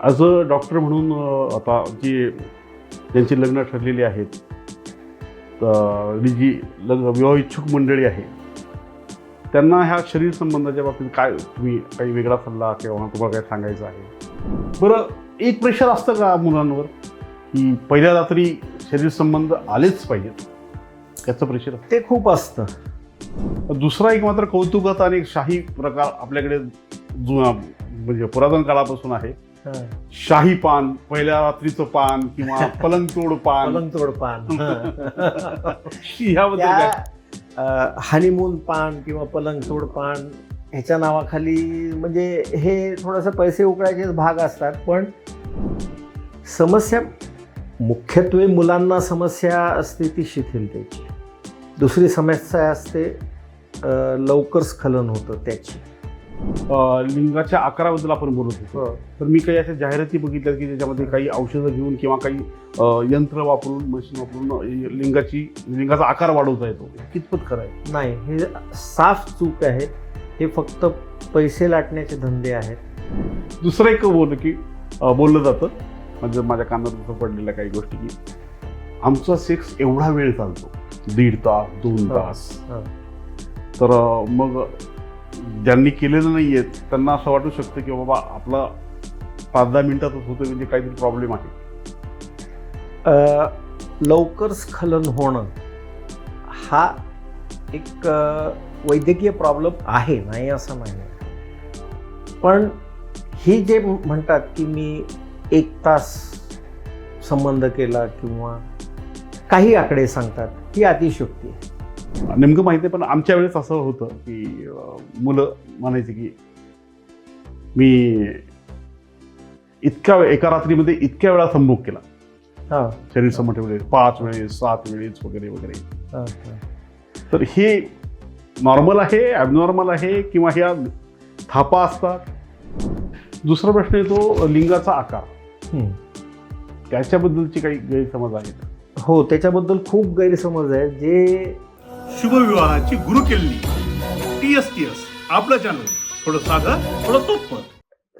As a doctor म्हणून आता जी ज्यांची लग्न ठरलेली आहेत आणि जी विवाह इच्छुक मंडळी आहे त्यांना ह्या शरीर संबंधाच्या बाबतीत काय तुम्ही काही वेगळा सल्ला किंवा तुम्हाला काय सांगायचं आहे? बरं, एक प्रेशर असतं का मुलांवर की पहिल्या रात्री शरीर संबंध आलेच पाहिजेत, त्याचं प्रेशर? ते खूप असतं. दुसरा एक मात्र कौतुकाचा आणि एक शाही प्रकार आपल्याकडे जुना म्हणजे पुरातन काळापासून आहे. शाही पान, पहिल्या रात्रीचं पान किंवा पलंगतोड पान. पलंगतोड पान. याबद्दल काय? हनीमून पान किंवा पलंगतोड पान ह्याच्या नावाखाली म्हणजे हे थोडंसं पैसे उकळायचे भाग असतात. पण समस्या मुख्यत्वे मुलांना समस्या असते ती शिथिलतेची. दुसरी समस्या असते लवकर स्खलन होतं त्याची. लिंगाच्या आकाराबद्दल आपण बोलत होतो. तर मी काही अशा जाहिराती बघितल्या की ज्याच्यामध्ये काही औषधं घेऊन किंवा काही यंत्र वापरून, मशीन वापरून लिंगाचा आकार वाढवता येतो. कितपत खरं आहे? नाही, हे साफ चूक आहे. हे फक्त पैसे लाटण्याचे धंदे आहेत. दुसरं एक बोललं जातं म्हणजे माझ्या कानात असं पडलेल्या काही गोष्टी की आमचा सेक्स एवढा वेळ चालतो, 1.5 तास 2 तास. तर मग ज्यांनी केलेलं नाही आहे त्यांना असं वाटू शकतं की बाबा आपला 5-10 मिनिटातच होतं, म्हणजे काहीतरी प्रॉब्लेम आहे. लवकर स्खलन होणं हा एक वैद्यकीय प्रॉब्लेम आहे, नाही असं नाही. पण ही जे म्हणतात की मी 1 तास संबंध केला किंवा काही आकडे सांगतात, ही अतिशयोक्ती आहे. नेमकं माहिती आहे, पण आमच्या वेळेस असं होतं की मुलं म्हणायचे की मी एका रात्रीमध्ये इतक्या वेळा संभोग केला, शरीर संबंध ठेवले 5 वेळेस 7 वेळेस वगैरे वगैरे. तर हे नॉर्मल आहे, ॲबनॉर्मल आहे किंवा ह्या थापा असतात? दुसरा प्रश्न येतो लिंगाचा आकार. त्याच्याबद्दलची काही गैरसमज आहेत? हो, त्याच्याबद्दल खूप गैरसमज आहे. जे शुभविवाहाची गुरुकिल्ली TSTS आपलं चॅनल, थोडं साधं थोडं सोपं.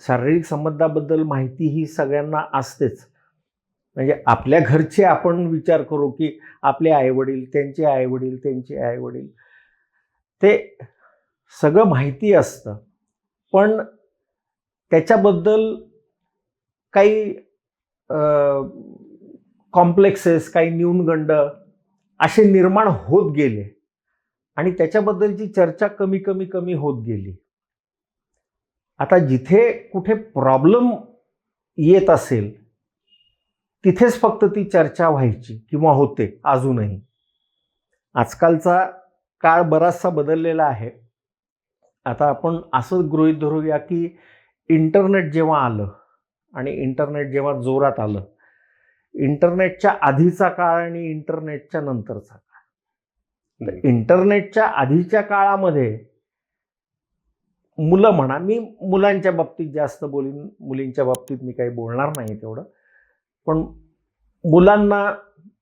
शारीरिक संबंधाबद्दल माहिती ही सगळ्यांना असतेच. म्हणजे आपल्या घरचे आपण विचार करू की आपले आईवडील, त्यांचे आईवडील, त्यांचे आईवडील, ते सगळं माहिती असतं. पण त्याच्याबद्दल काही कॉम्प्लेक्सेस, काही न्यूनगंड असे निर्माण होत गेले आणि त्याच्याबद्दलची चर्चा कमी कमी कमी होत गेली. आता जिथे कुठे प्रॉब्लेम येत असेल तिथेच फक्त ती चर्चा व्हायची किंवा होते अजूनही. आजकालचा काळ बराचसा बदललेला आहे. आता आपण असं गृहीत धरूया की इंटरनेट जेव्हा आलं आणि इंटरनेट जेव्हा जोरात आलं, इंटरनेटच्या आधीचा काळ आणि इंटरनेटच्या नंतरचा काळ. इंटरनेटच्या आधीच्या काळामध्ये मुलं म्हणा, मी मुलांच्या बाबतीत जास्त बोलीन, मुलींच्या बाबतीत मी काही बोलणार नाही तेवढं. पण मुलांना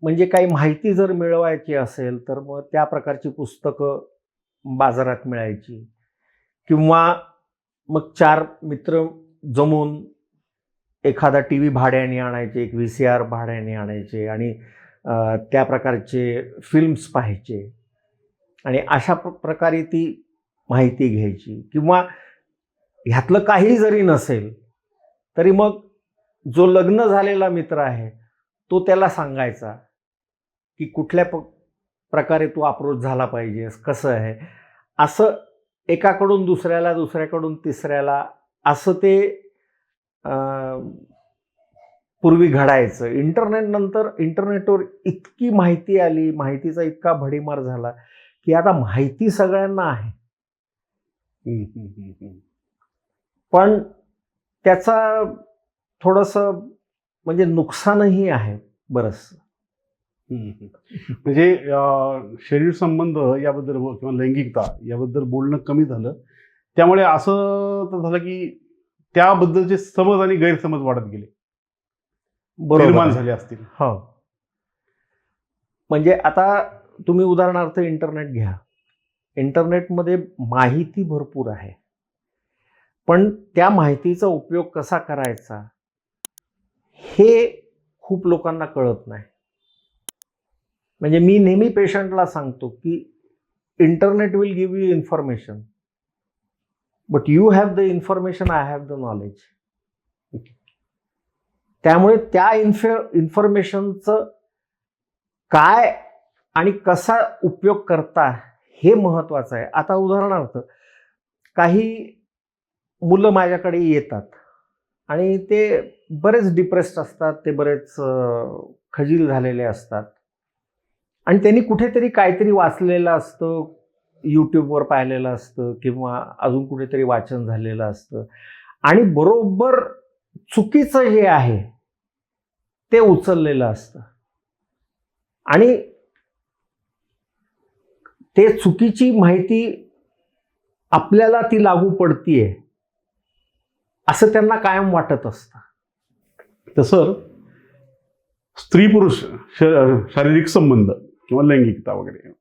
म्हणजे काही माहिती जर मिळवायची असेल तर मग त्या प्रकारची पुस्तकं बाजारात मिळायची किंवा मग 4 मित्र जमून एखादा TV भाड्याने आणायचे, एक VCR भाड्याने आणायचे आणि त्या प्रकारचे फिल्म्स पाहायचे आणि अशा प्रकारे ती माहिती घ्यायची. किंवा ह्यातलं काही जरी नसेल तरी मग जो लग्न झालेला मित्र आहे तो त्याला सांगायचा की कुठल्या प्रकारे तू अप्रोच झाला पाहिजेस, कसं आहे, असं एकाकडून दुसऱ्याला, दुसऱ्याकडून तिसऱ्याला, असं ते पूर्वी घडायचं. इंटरनेटनंतर इंटरनेटवर इतकी माहिती आली, माहितीचा इतका भडीमार झाला की आता माहिती सगळ्यांना आहे. पण त्याचा थोडंसं म्हणजे नुकसानही आहे बरंच. म्हणजे शरीर संबंध याबद्दल किंवा लैंगिकता याबद्दल बोलणं कमी झालं, त्यामुळे असं तर झालं की त्याबद्दलचे समज आणि गैरसमज वाढत गेले, निर्माण झाले असतील. हो, म्हणजे आता तुम्ही उदाहरणार्थ इंटरनेट घ्या. इंटरनेटमध्ये माहिती भरपूर आहे, पण त्या माहितीचा उपयोग कसा करायचा हे खूप लोकांना कळत नाही. म्हणजे मी नेहमी पेशंटला सांगतो की internet will give you information, but you have the information, I have the knowledge. त्यामुळे त्या इन्फॉर्मेशनचं काय आणि कसा उपयोग करता हे महत्वाचं आहे. आता उदाहरणार्थ काही मुलं माझ्याकडे येतात आणि ते बरेच डिप्रेस्ड असतात, ते बरेच खजील झालेले असतात आणि त्यांनी कुठेतरी काहीतरी वाचलेलं असतं, यूट्यूबवर पाहिलेलं असतं किंवा अजून कुठेतरी वाचन झालेलं असतं आणि बरोबर चुकीचं जे आहे ते उचललेलं असतं आणि ते चुकीची माहिती आपल्याला ती लागू पडतीये असं त्यांना कायम वाटत असतं. तर सर, स्त्री पुरुष शारीरिक संबंध किंवा लैंगिकता वगैरे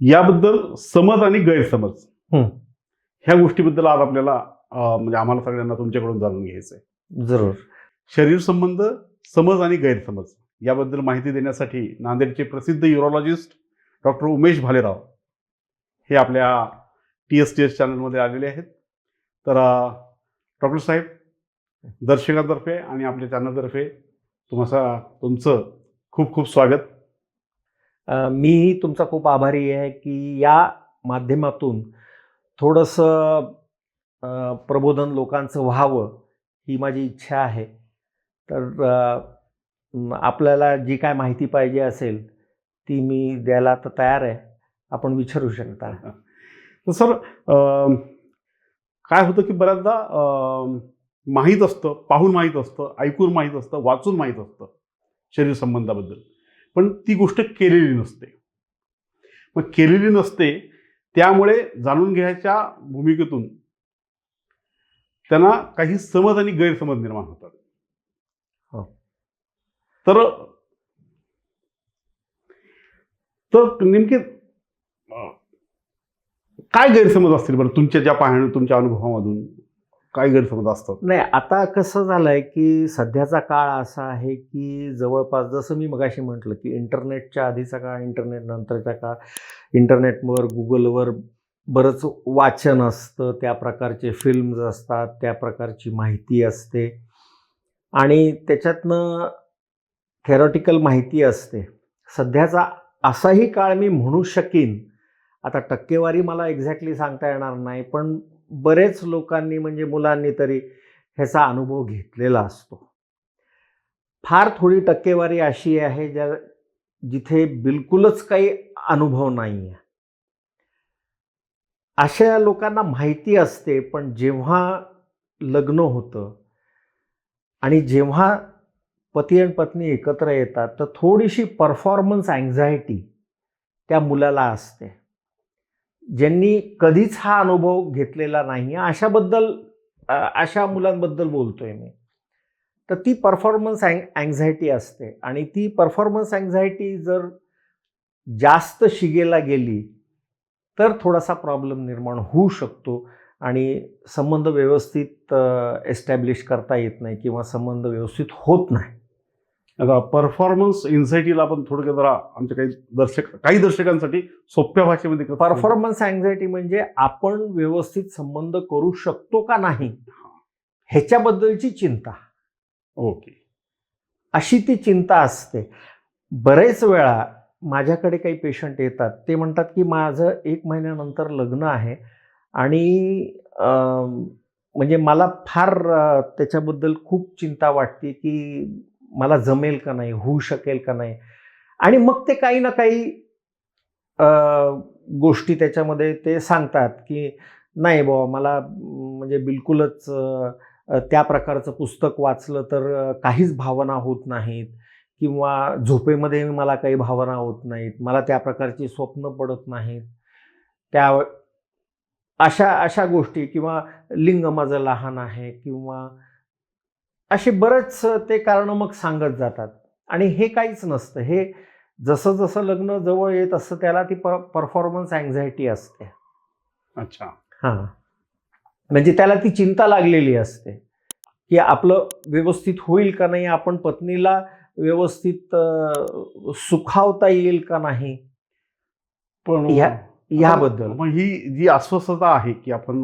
याबद्दल समज आणि गैरसमज ह्या गोष्टीबद्दल आज आपल्याला म्हणजे आम्हाला सगळ्यांना तुमच्याकडून जाणून घ्यायचं आहे. जरूर. शरीर संबंध, समज आणि गैरसमज याबद्दल माहिती देण्यासाठी नांदेडचे प्रसिद्ध युरोलॉजिस्ट डॉक्टर उमेश भालेराव हे आपल्या TSTS चॅनलमध्ये आलेले आहेत. तर डॉक्टर साहेब, दर्शकांतर्फे आणि आपल्या चॅनलतर्फे तुमचं खूप खूप स्वागत. मीही तुमचा खूप आभारी आहे की या माध्यमातून थोडंसं प्रबोधन लोकांचं व्हावं ही माझी इच्छा आहे. तर आपल्याला जी काय माहिती पाहिजे असेल ती मी द्यायला तर तयार आहे, आपण विचारू शकता. तर सर, काय होतं की बऱ्याचदा माहीत असतं, पाहून माहीत असतं, ऐकून माहीत असतं, वाचून माहीत असतं शरीर संबंधाबद्दल, पण ती गोष्ट केलेली नसते. मग केलेली नसते त्यामुळे जाणून घ्यायच्या भूमिकेतून त्यांना काही समज आणि गैरसमज निर्माण होतात. तर नेमके काय गैरसमज असतील बरं तुमच्या ज्या तुमच्या अनुभवामधून काय गैरसमज असतात? नाही, आता कसं झालंय की सध्याचा काळ असा आहे की जवळपास जसं मी मगाशी म्हटलं की इंटरनेटच्या आधीचा काळ, इंटरनेट नंतरचा काळ, इंटरनेटवर गुगलवर बरंच वाचन असतं, त्या प्रकारचे फिल्म्स असतात, त्या प्रकारची माहिती असते आणि त्याच्यातनं थेरॉटिकल माहिती असते. सध्याचा असाही काळ मी म्हणू शकीन, आता टक्केवारी मला एक्झॅक्टली सांगता येणार नाही, पण बरेच लोकांनी म्हणजे मुलांनी तरी ह्याचा अनुभव घेतलेला असतो. फार थोडी टक्केवारी अशी आहे जिथे बिलकुलच काही अनुभव नाही आहे. अशा लोकांना माहिती असते, पण जेव्हा लग्न होतं आणि जेव्हा पती आणि पत्नी एकत्र येतात तर थोडीशी परफॉर्मन्स अँझायटी त्या मुलाला असते. ज्यांनी कधीच हा अनुभव घेतलेला नाही अशा मुलांबद्दल बोलतोय मी. तर ती परफॉर्मन्स अँझायटी असते आणि ती परफॉर्मन्स अँझायटी जर जास्त शिगेला गेली तर थोडासा प्रॉब्लेम निर्माण होऊ शकतो आणि संबंध व्यवस्थित एस्टॅब्लिश करता येत नाही किंवा संबंध व्यवस्थित होत नाही. आता परफॉर्मन्स एन्झायटीला आपण थोडक्यात जरा आमच्या काही दर्शकांसाठी सोप्या भाषेमध्ये परफॉर्मन्स अँझायटी म्हणजे आपण व्यवस्थित संबंध करू शकतो का नाही ह्याच्याबद्दलची चिंता. ओके. अशी ती चिंता असते. बरेच वेळा माझ्याकडे काही पेशंट येतात, ते म्हणतात की माझं 1 महिन्यानंतर लग्न आहे आणि म्हणजे मला फार त्याच्याबद्दल खूप चिंता वाटते की मला जमेल का नाही, होऊ शकेल का नाही. आणि मग ते काही ना काही गोष्टी त्याच्यामध्ये ते सांगतात की नाही बाबा, मला म्हणजे बिलकुलच त्या प्रकारचं पुस्तक वाचलं तर काहीच भावना होत नाहीत किंवा झोपेमध्ये मला काही भावना होत नाहीत, मला त्या प्रकारची स्वप्न पडत नाहीत, अशा गोष्टी, किंवा लिंग माझं लहान आहे किंवा असे बरेच ते कारण मग सांगत जातात. आणि हे काहीच नसतं. हे जसं जसं लग्न जवळ येत असतं त्याला ती परफॉर्मन्स अँझायटी असते. अच्छा. हां, म्हणजे त्याला ती चिंता लागलेली असते की आपलं व्यवस्थित होईल का नाही, आपण पत्नीला व्यवस्थित सुखावता येईल का नाही, पण ह्याबद्दल. मग ही जी अस्वस्थता आहे की आपण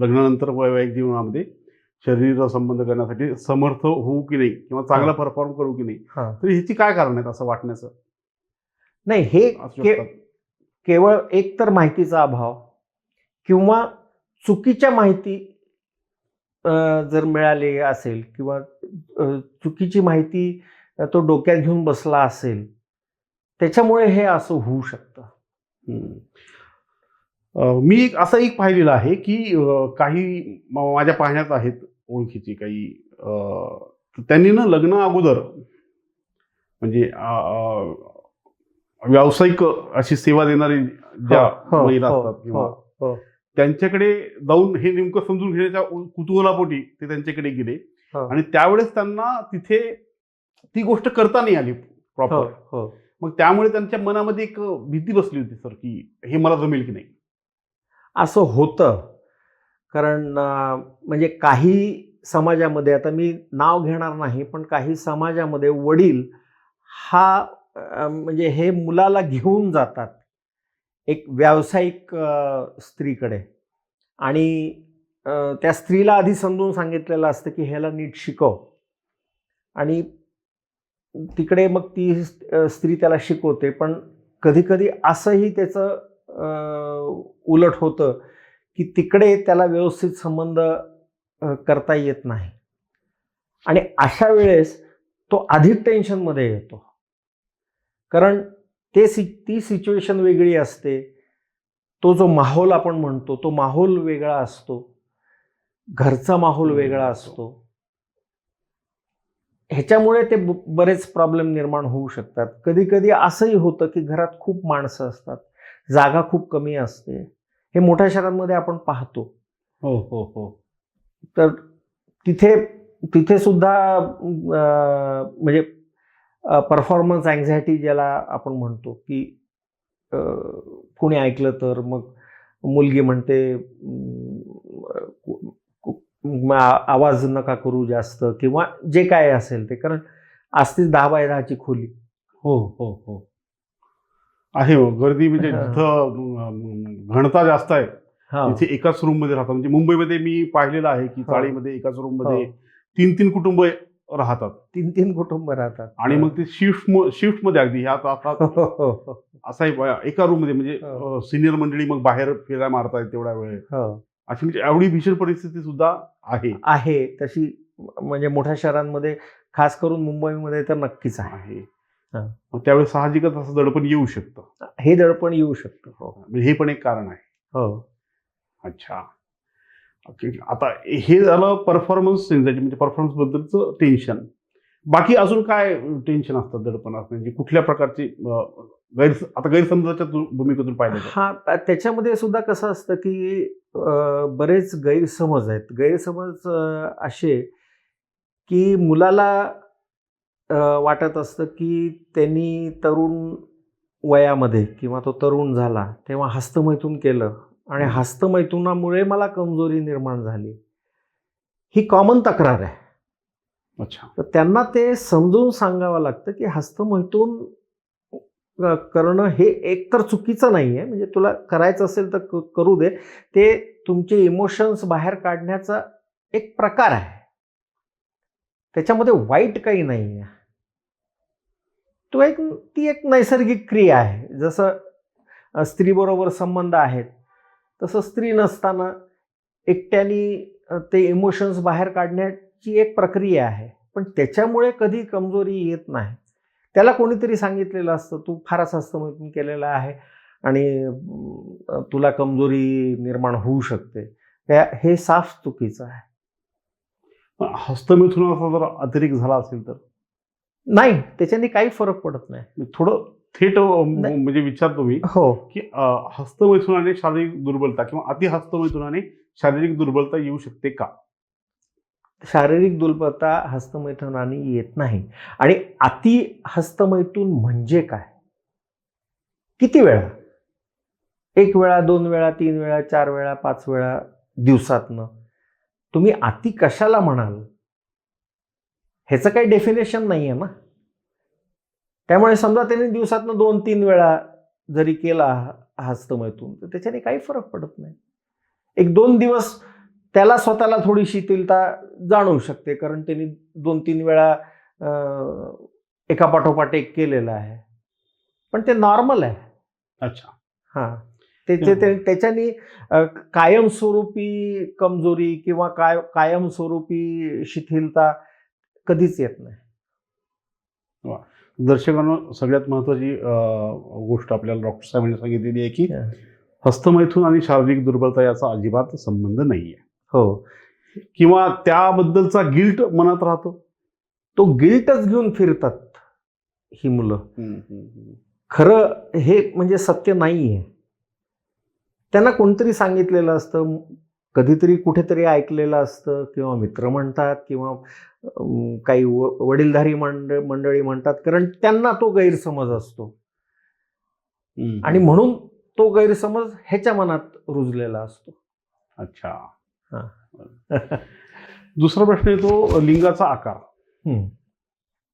लग्नानंतर वैवाहिक जीवनामध्ये शरीर संबंध करण्यासाठी समर्थ होऊ की नाही किंवा चांगला परफॉर्म करू की नाही, हां. तर ह्याची काय कारण आहेत असं वाटण्याचं नाही, हे असू शकतात? केवळ एक तर माहितीचा अभाव किंवा चुकीच्या माहिती जर मिळाली असेल किंवा चुकीची माहिती तो डोक्यात घेऊन बसला असेल, त्याच्यामुळे हे असं होऊ शकतं. मी असं एक पाहिलेलं आहे की काही माझ्या पाहण्यात आहेत ओळखीची काही त्यांनी ना लग्न अगोदर म्हणजे व्यावसायिक अशी सेवा देणारी ज्या महिला असतात किंवा त्यांच्याकडे जाऊन हे नेमकं समजून घेण्याच्या कुतूहलापोटी ते त्यांच्याकडे गेले आणि त्यावेळेस त्यांना तिथे ती गोष्ट करता नाही आली प्रॉपर. मग त्यामुळे त्यांच्या मनामध्ये एक भीती बसली होती सर की हे मला जमेल की नाही. असं होतं, कारण म्हणजे काही समाजामध्ये, आता मी नाव घेणार नाही, पण काही समाजामध्ये वडील हा म्हणजे हे मुलाला घेऊन जातात एक व्यावसायिक स्त्रीकडे आणि त्या स्त्रीला आधी समजून सांगितलेलं असतं की ह्याला नीट शिकव, आणि तिकडे मग ती स्त्री त्याला शिकवते. पण कधी कधी असंही त्याचं उलट होतं की तिकडे त्याला व्यवस्थित संबंध करता येत नाही, आणि अशा वेळेस तो अधिक टेन्शनमध्ये येतो, कारण ती सिच्युएशन वेगळी असते, तो जो माहोल आपण म्हणतो तो माहोल वेगळा असतो, घरचा माहोल वेगळा असतो. ह्याच्यामुळे ते बरेच प्रॉब्लेम निर्माण होऊ शकतात. कधी कधी असंही होतं की घरात खूप माणसं असतात, जागा खूप कमी असते. हे मोठ्या शहरांमध्ये आपण पाहतो. हो हो हो. तर तिथे सुद्धा म्हणजे परफॉर्मन्स अँझायटी ज्याला आपण म्हणतो की कोणी ऐकलं तर मग मुलगी म्हणते आवाज नका करू जास्त, किंवा जे काय असेल ते, कारण असतीच 10x10ची खोली. हो हो हो आहे. गर्दी म्हणजे जिथं घनता जास्त आहे तिथे एकाच रूम मध्ये राहतात. म्हणजे मुंबईमध्ये मी पाहिलेलं आहे की चाळीमध्ये एकाच रूम मध्ये 3-3 कुटुंब राहतात. 3-3 कुटुंब राहतात, आणि मग ते शिफ्ट मध्ये अगदी ह्या असा एका रूम मध्ये म्हणजे सिनियर मंडळी मग बाहेर फिरायला मारतायत तेवढ्या वेळ. अशी म्हणजे एवढी भीषण परिस्थिती सुद्धा आहे तशी. म्हणजे मोठ्या शहरांमध्ये, खास करून मुंबईमध्ये तर नक्कीच आहे. मग त्यावेळेस साहजिकच असं दडपण येऊ शकतं. हे दडपण येऊ शकतं. म्हणजे हे पण एक कारण आहे. हो. अच्छा. आता हे झालं परफॉर्मन्स एन्झायटी, म्हणजे परफॉर्मन्स बद्दलचं टेन्शन. बाकी अजून काय टेन्शन असतं दडपण असतं, म्हणजे कुठल्या प्रकारची गैरसमजाच्या भूमिकेतून पाहिलं? हा, त्याच्यामध्ये सुद्धा कसं असतं की बरेच गैरसमज आहेत. गैरसमज असे की मुलाला वाटत असतं की त्यांनी तरुण वयामध्ये किंवा तो तरुण झाला तेव्हा हस्तमैथून केलं आणि हस्तमैथुनामुळे मला कमजोरी निर्माण झाली, ही कॉमन तक्रार आहे. अच्छा. तर त्यांना ते समजून सांगावं लागतं की हस्तमैथून करणं हे एकतर चुकीचं नाही आहे, म्हणजे तुला करायचं असेल तर करू दे, ते तुमचे इमोशन्स बाहेर काढण्याचा एक प्रकार आहे, त्याच्यामध्ये वाईट काही नाही आहे. ती एक नैसर्गिक क्रिया आहे. जसं स्त्रीबरोबर संबंध आहेत तसं स्त्री नसताना एकट्याने ते इमोशन्स बाहेर काढण्याची एक प्रक्रिया आहे, पण त्याच्यामुळे कधी कमजोरी येत नाही. त्याला कोणीतरी सांगितलेलं असतं तू फारच हस्तमैथून केलेला आहे आणि तुला कमजोरी निर्माण होऊ शकते, हे साफ चुकीचं आहे. हस्तमैथुनाचा जर अतिरेक झाला असेल तर नाही, त्याच्याने काही फरक पडत नाही. थोडं थेट म्हणजे विचारतो मी की हस्तमैथुनाने शारीरिक दुर्बलता किंवा अति हस्तमैथुनाने शारीरिक दुर्बलता येऊ शकते का? शारीरिक दुर्बलता हस्तमैथुनाने येत नाही. आणि अति हस्तमैथुन म्हणजे काय? किती वेळा? 1 वेळा, 2 वेळा, 3 वेळा, 4 वेळा, 5 वेळा दिवसातनं तुम्ही अति कशाला म्हणाल ह्याचं काही डेफिनेशन नाही आहे ना. त्यामुळे समजा त्यांनी दिवसातनं 2-3 वेळा जरी केला हस्तमैथून तर त्याच्याने काही फरक पडत नाही. 1-2 दिवस त्याला स्वतःला थोडी शिथिलता जाणवू शकते, कारण त्यांनी 2-3 वेळा एका पाठोपाठ एक केलेला आहे, पण ते नॉर्मल आहे. अच्छा. हां, त्याच्यानी कायमस्वरूपी कमजोरी किंवा कायमस्वरूपी शिथिलता कधीच येत नाही. दर्शकांना सगळ्यात महत्त्वाची गोष्ट आपल्याला डॉक्टर साहेबांनी सांगितलेली आहे की हस्तमैथून आणि शारीरिक दुर्बलता याचा अजिबात संबंध नाही आहे. हो, किंवा त्याबद्दलचा गिल्ट मनात राहतो. तो गिल्टच घेऊन फिरतात ही मुलं. खरं हे म्हणजे सत्य नाही आहे. त्यांना कोणतरी सांगितलेलं असतं, कधीतरी कुठेतरी ऐकलेलं असतं, किंवा मित्र म्हणतात, किंवा काही वडीलधारी मंडळी म्हणतात, कारण त्यांना तो गैरसमज असतो आणि म्हणून तो गैरसमज ह्याच्या मनात रुजलेला असतो. अच्छा. हां. दुसरा प्रश्न येतो लिंगाचा आकार.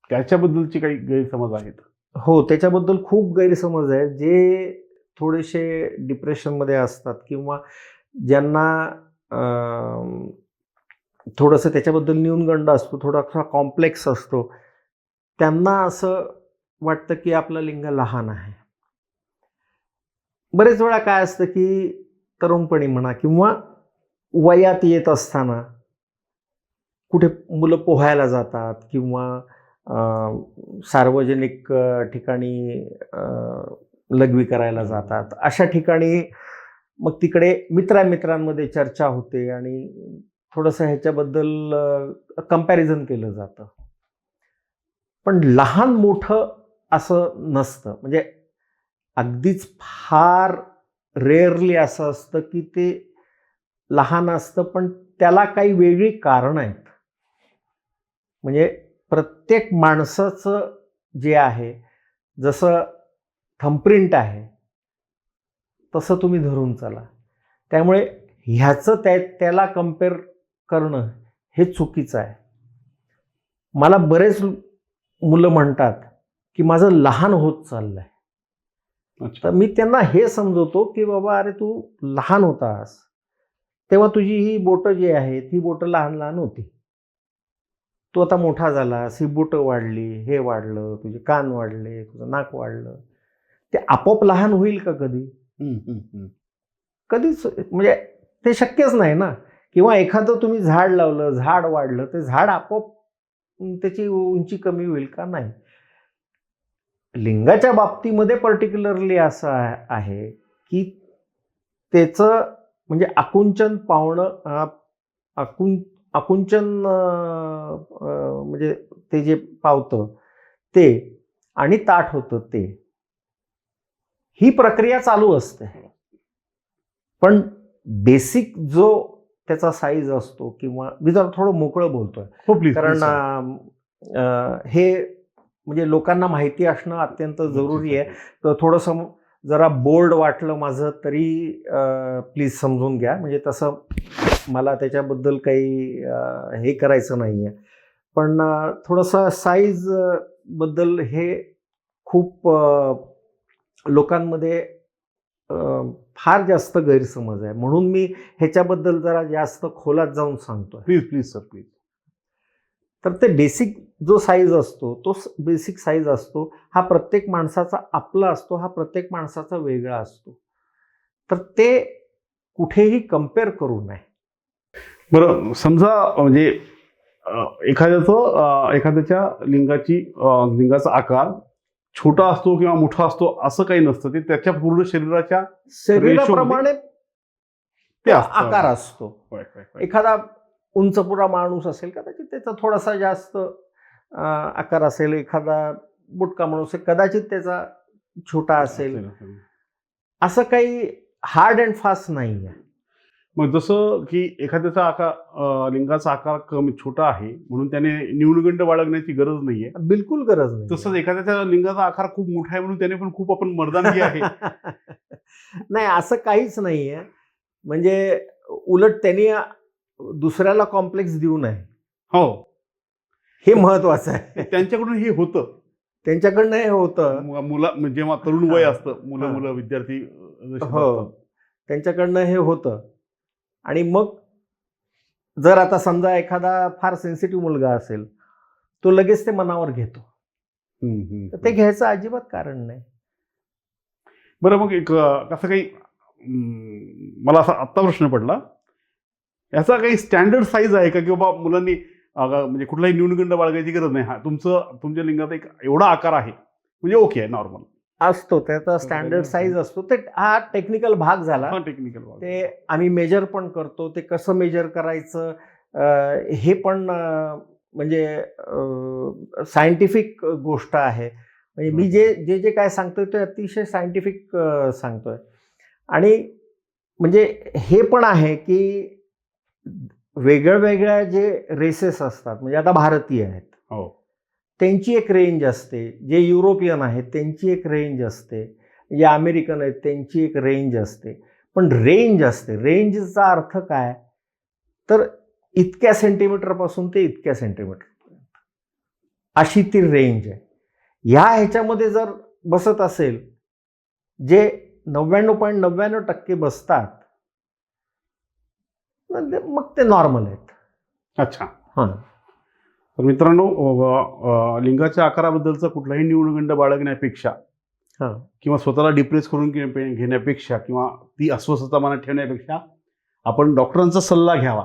त्याच्याबद्दलचे काही गैरसमज आहेत? हो, त्याच्याबद्दल खूप गैरसमज आहेत. जे थोडेसे डिप्रेशनमध्ये असतात किंवा ज्यांना थोडंसं त्याच्याबद्दल न्यूनगंड असतो, थोडासा कॉम्प्लेक्स असतो, त्यांना असं वाटतं की आपलं लिंग लहान आहे. बरेच वेळा काय असतं की तरुणपणी म्हणा किंवा वयात येत असताना कुठे मुलं पोहायला जातात किंवा सार्वजनिक ठिकाणी लघवी करायला जातात. अशा ठिकाणी मग तिकडे मित्रांमध्ये चर्चा होते आणि थोडंसं ह्याच्याबद्दल कंपॅरिझन केलं जातं. पण लहान मोठं असं नसतं. म्हणजे अगदीच फार रेअरली असं असतं की ते लहान असतं, पण त्याला काही वेगळी कारणं आहेत. म्हणजे प्रत्येक माणसाचं जे आहे, जसं थंबप्रिंट आहे तसं तुम्ही धरून चला. त्यामुळे ह्याचं त्याला कम्पेअर करणं हे चुकीचं आहे. मला बरेच मुलं म्हणतात की माझं लहान होत चाललंय. तर मी त्यांना हे समजवतो की बाबा, अरे तू लहान होतास तेव्हा तुझी ही बोटं जी आहेत ही बोटं लहान लहान होती. तू आता मोठा झालास, ही बोटं वाढली, हे वाढलं, तुझे कान वाढले, तुझं नाक वाढलं. ते आपोआप लहान होईल का कधी? कधीच म्हणजे ते शक्यच नाही ना. किंवा एखादं तुम्ही झाड लावलं, झाड वाढलं, ते झाड आपोआप त्याची उंची कमी होईल का? नाही. लिंगाच्या बाबतीमध्ये पर्टिक्युलरली असं आहे की त्याचं म्हणजे आकुंचन पावणं, आकुंचन म्हणजे ते जे पावतं ते आणि ताठ होतं ते, ही प्रक्रिया चालू असते. पण बेसिक जो त्याचा साईज असतो, किंवा मी जरा थोडं मोकळं बोलतोय, हो प्लीज, कारण हे म्हणजे लोकांना माहिती असणं अत्यंत जरुरी आहे. तर थोडंसं जरा बोल्ड वाटलं माझं तरी प्लीज समजून घ्या. म्हणजे तसं मला त्याच्याबद्दल काही हे करायचं नाही आहे. पण थोडंसं साईज बद्दल हे खूप लोकांमध्ये फार जास्त गैरसमज आहे. म्हणून मी ह्याच्याबद्दल जरा जास्त खोलात जाऊन सांगतोय. Please sir, please. तर ते बेसिक जो साईज असतो, तो बेसिक साईज असतो हा प्रत्येक माणसाचा आपला असतो, हा प्रत्येक माणसाचा वेगळा असतो. तर ते कुठेही कम्पेअर करू नये. बरं, समजा म्हणजे एखाद्याच्या लिंगाचा आकार छोटा असतो किंवा मोठा असतो असं काही नसतं. ते त्याच्या पूर्ण शरीराप्रमाणे ते आकार असतो. होय. एखादा उंचपुरा माणूस असेल, कदाचित त्याचा थोडासा जास्त आकार असेल. एखादा बुटका माणूस कदाचित त्याचा छोटा असेल. असं काही हार्ड अँड फास्ट नाही आहे. मग जसं की एखाद्याचा लिंगाचा आकार कमी छोटा आहे म्हणून त्याने न्यूनगंड बाळगण्याची गरज नाहीये. बिलकुल गरज नाही. तसंच एखाद्याच्या लिंगाचा आकार खूप मोठा आहे म्हणून त्याने पण खूप आपण मर्दानगी आहे. नाही, असं काहीच नाहीये. म्हणजे उलट त्यांनी दुसऱ्याला कॉम्प्लेक्स देऊ नये, हो, हे महत्वाचं आहे. त्यांच्याकडून हे होतं. त्यांच्याकडनं हे होतं. मुला जेव्हा तरुण वय हां. असतं, मुलं हां. मुलं विद्यार्थी जसे हो, असतात. त्यांच्याकडनं हे होतं. आणि मग जर आता समजा एखादा फार सेन्सिटिव्ह मुलगा असेल, तो लगेच ते मनावर घेतो. तर ते घ्यायचं अजिबात कारण नाही. बरं, मग एक कसं काही मला असा आत्ता प्रश्न पडला, याचा काही स्टँडर्ड साईज आहे का, की बाबा मुलांनी म्हणजे कुठलाही न्यूनगंड बाळगायची गरज नाही, हा तुमच्या लिंगात एक एवढा आकार आहे म्हणजे ओके आहे, नॉर्मल असतो त्याचा स्टँडर्ड साईज असतो. ते हा टेक्निकल भाग झाला. टेक्निकल ते आम्ही मेजर पण करतो. ते कसं मेजर करायचं हे पण म्हणजे सायंटिफिक गोष्ट आहे. म्हणजे मी जे जे काय सांगतोय ते अतिशय सायंटिफिक सांगतोय. आणि म्हणजे हे पण आहे की वेगळ्या जे रेसेस असतात, म्हणजे आता भारतीय आहेत, हो, त्यांची एक रेंज असते. जे युरोपियन आहेत त्यांची एक रेंज असते. जे अमेरिकन आहेत त्यांची एक रेंज असते. पण रेंज असते. रेंजचा अर्थ काय, तर इतक्या सेंटीमीटरपासून ते इतक्या सेंटीमीटरपर्यंत अशी ती रेंज आहे. ह्याच्यामध्ये जर बसत असेल, जे 99.99% बसतात, मग ते नॉर्मल आहेत. अच्छा. हां. तर मित्रांनो, लिंगाच्या आकाराबद्दलचा कुठलाही न्यूनगंड बाळगण्यापेक्षा हां. किंवा स्वतःला डिप्रेस करून घेण्यापेक्षा किंवा ती अस्वस्थता मनात ठेवण्यापेक्षा आपण डॉक्टरांचा सल्ला घ्यावा,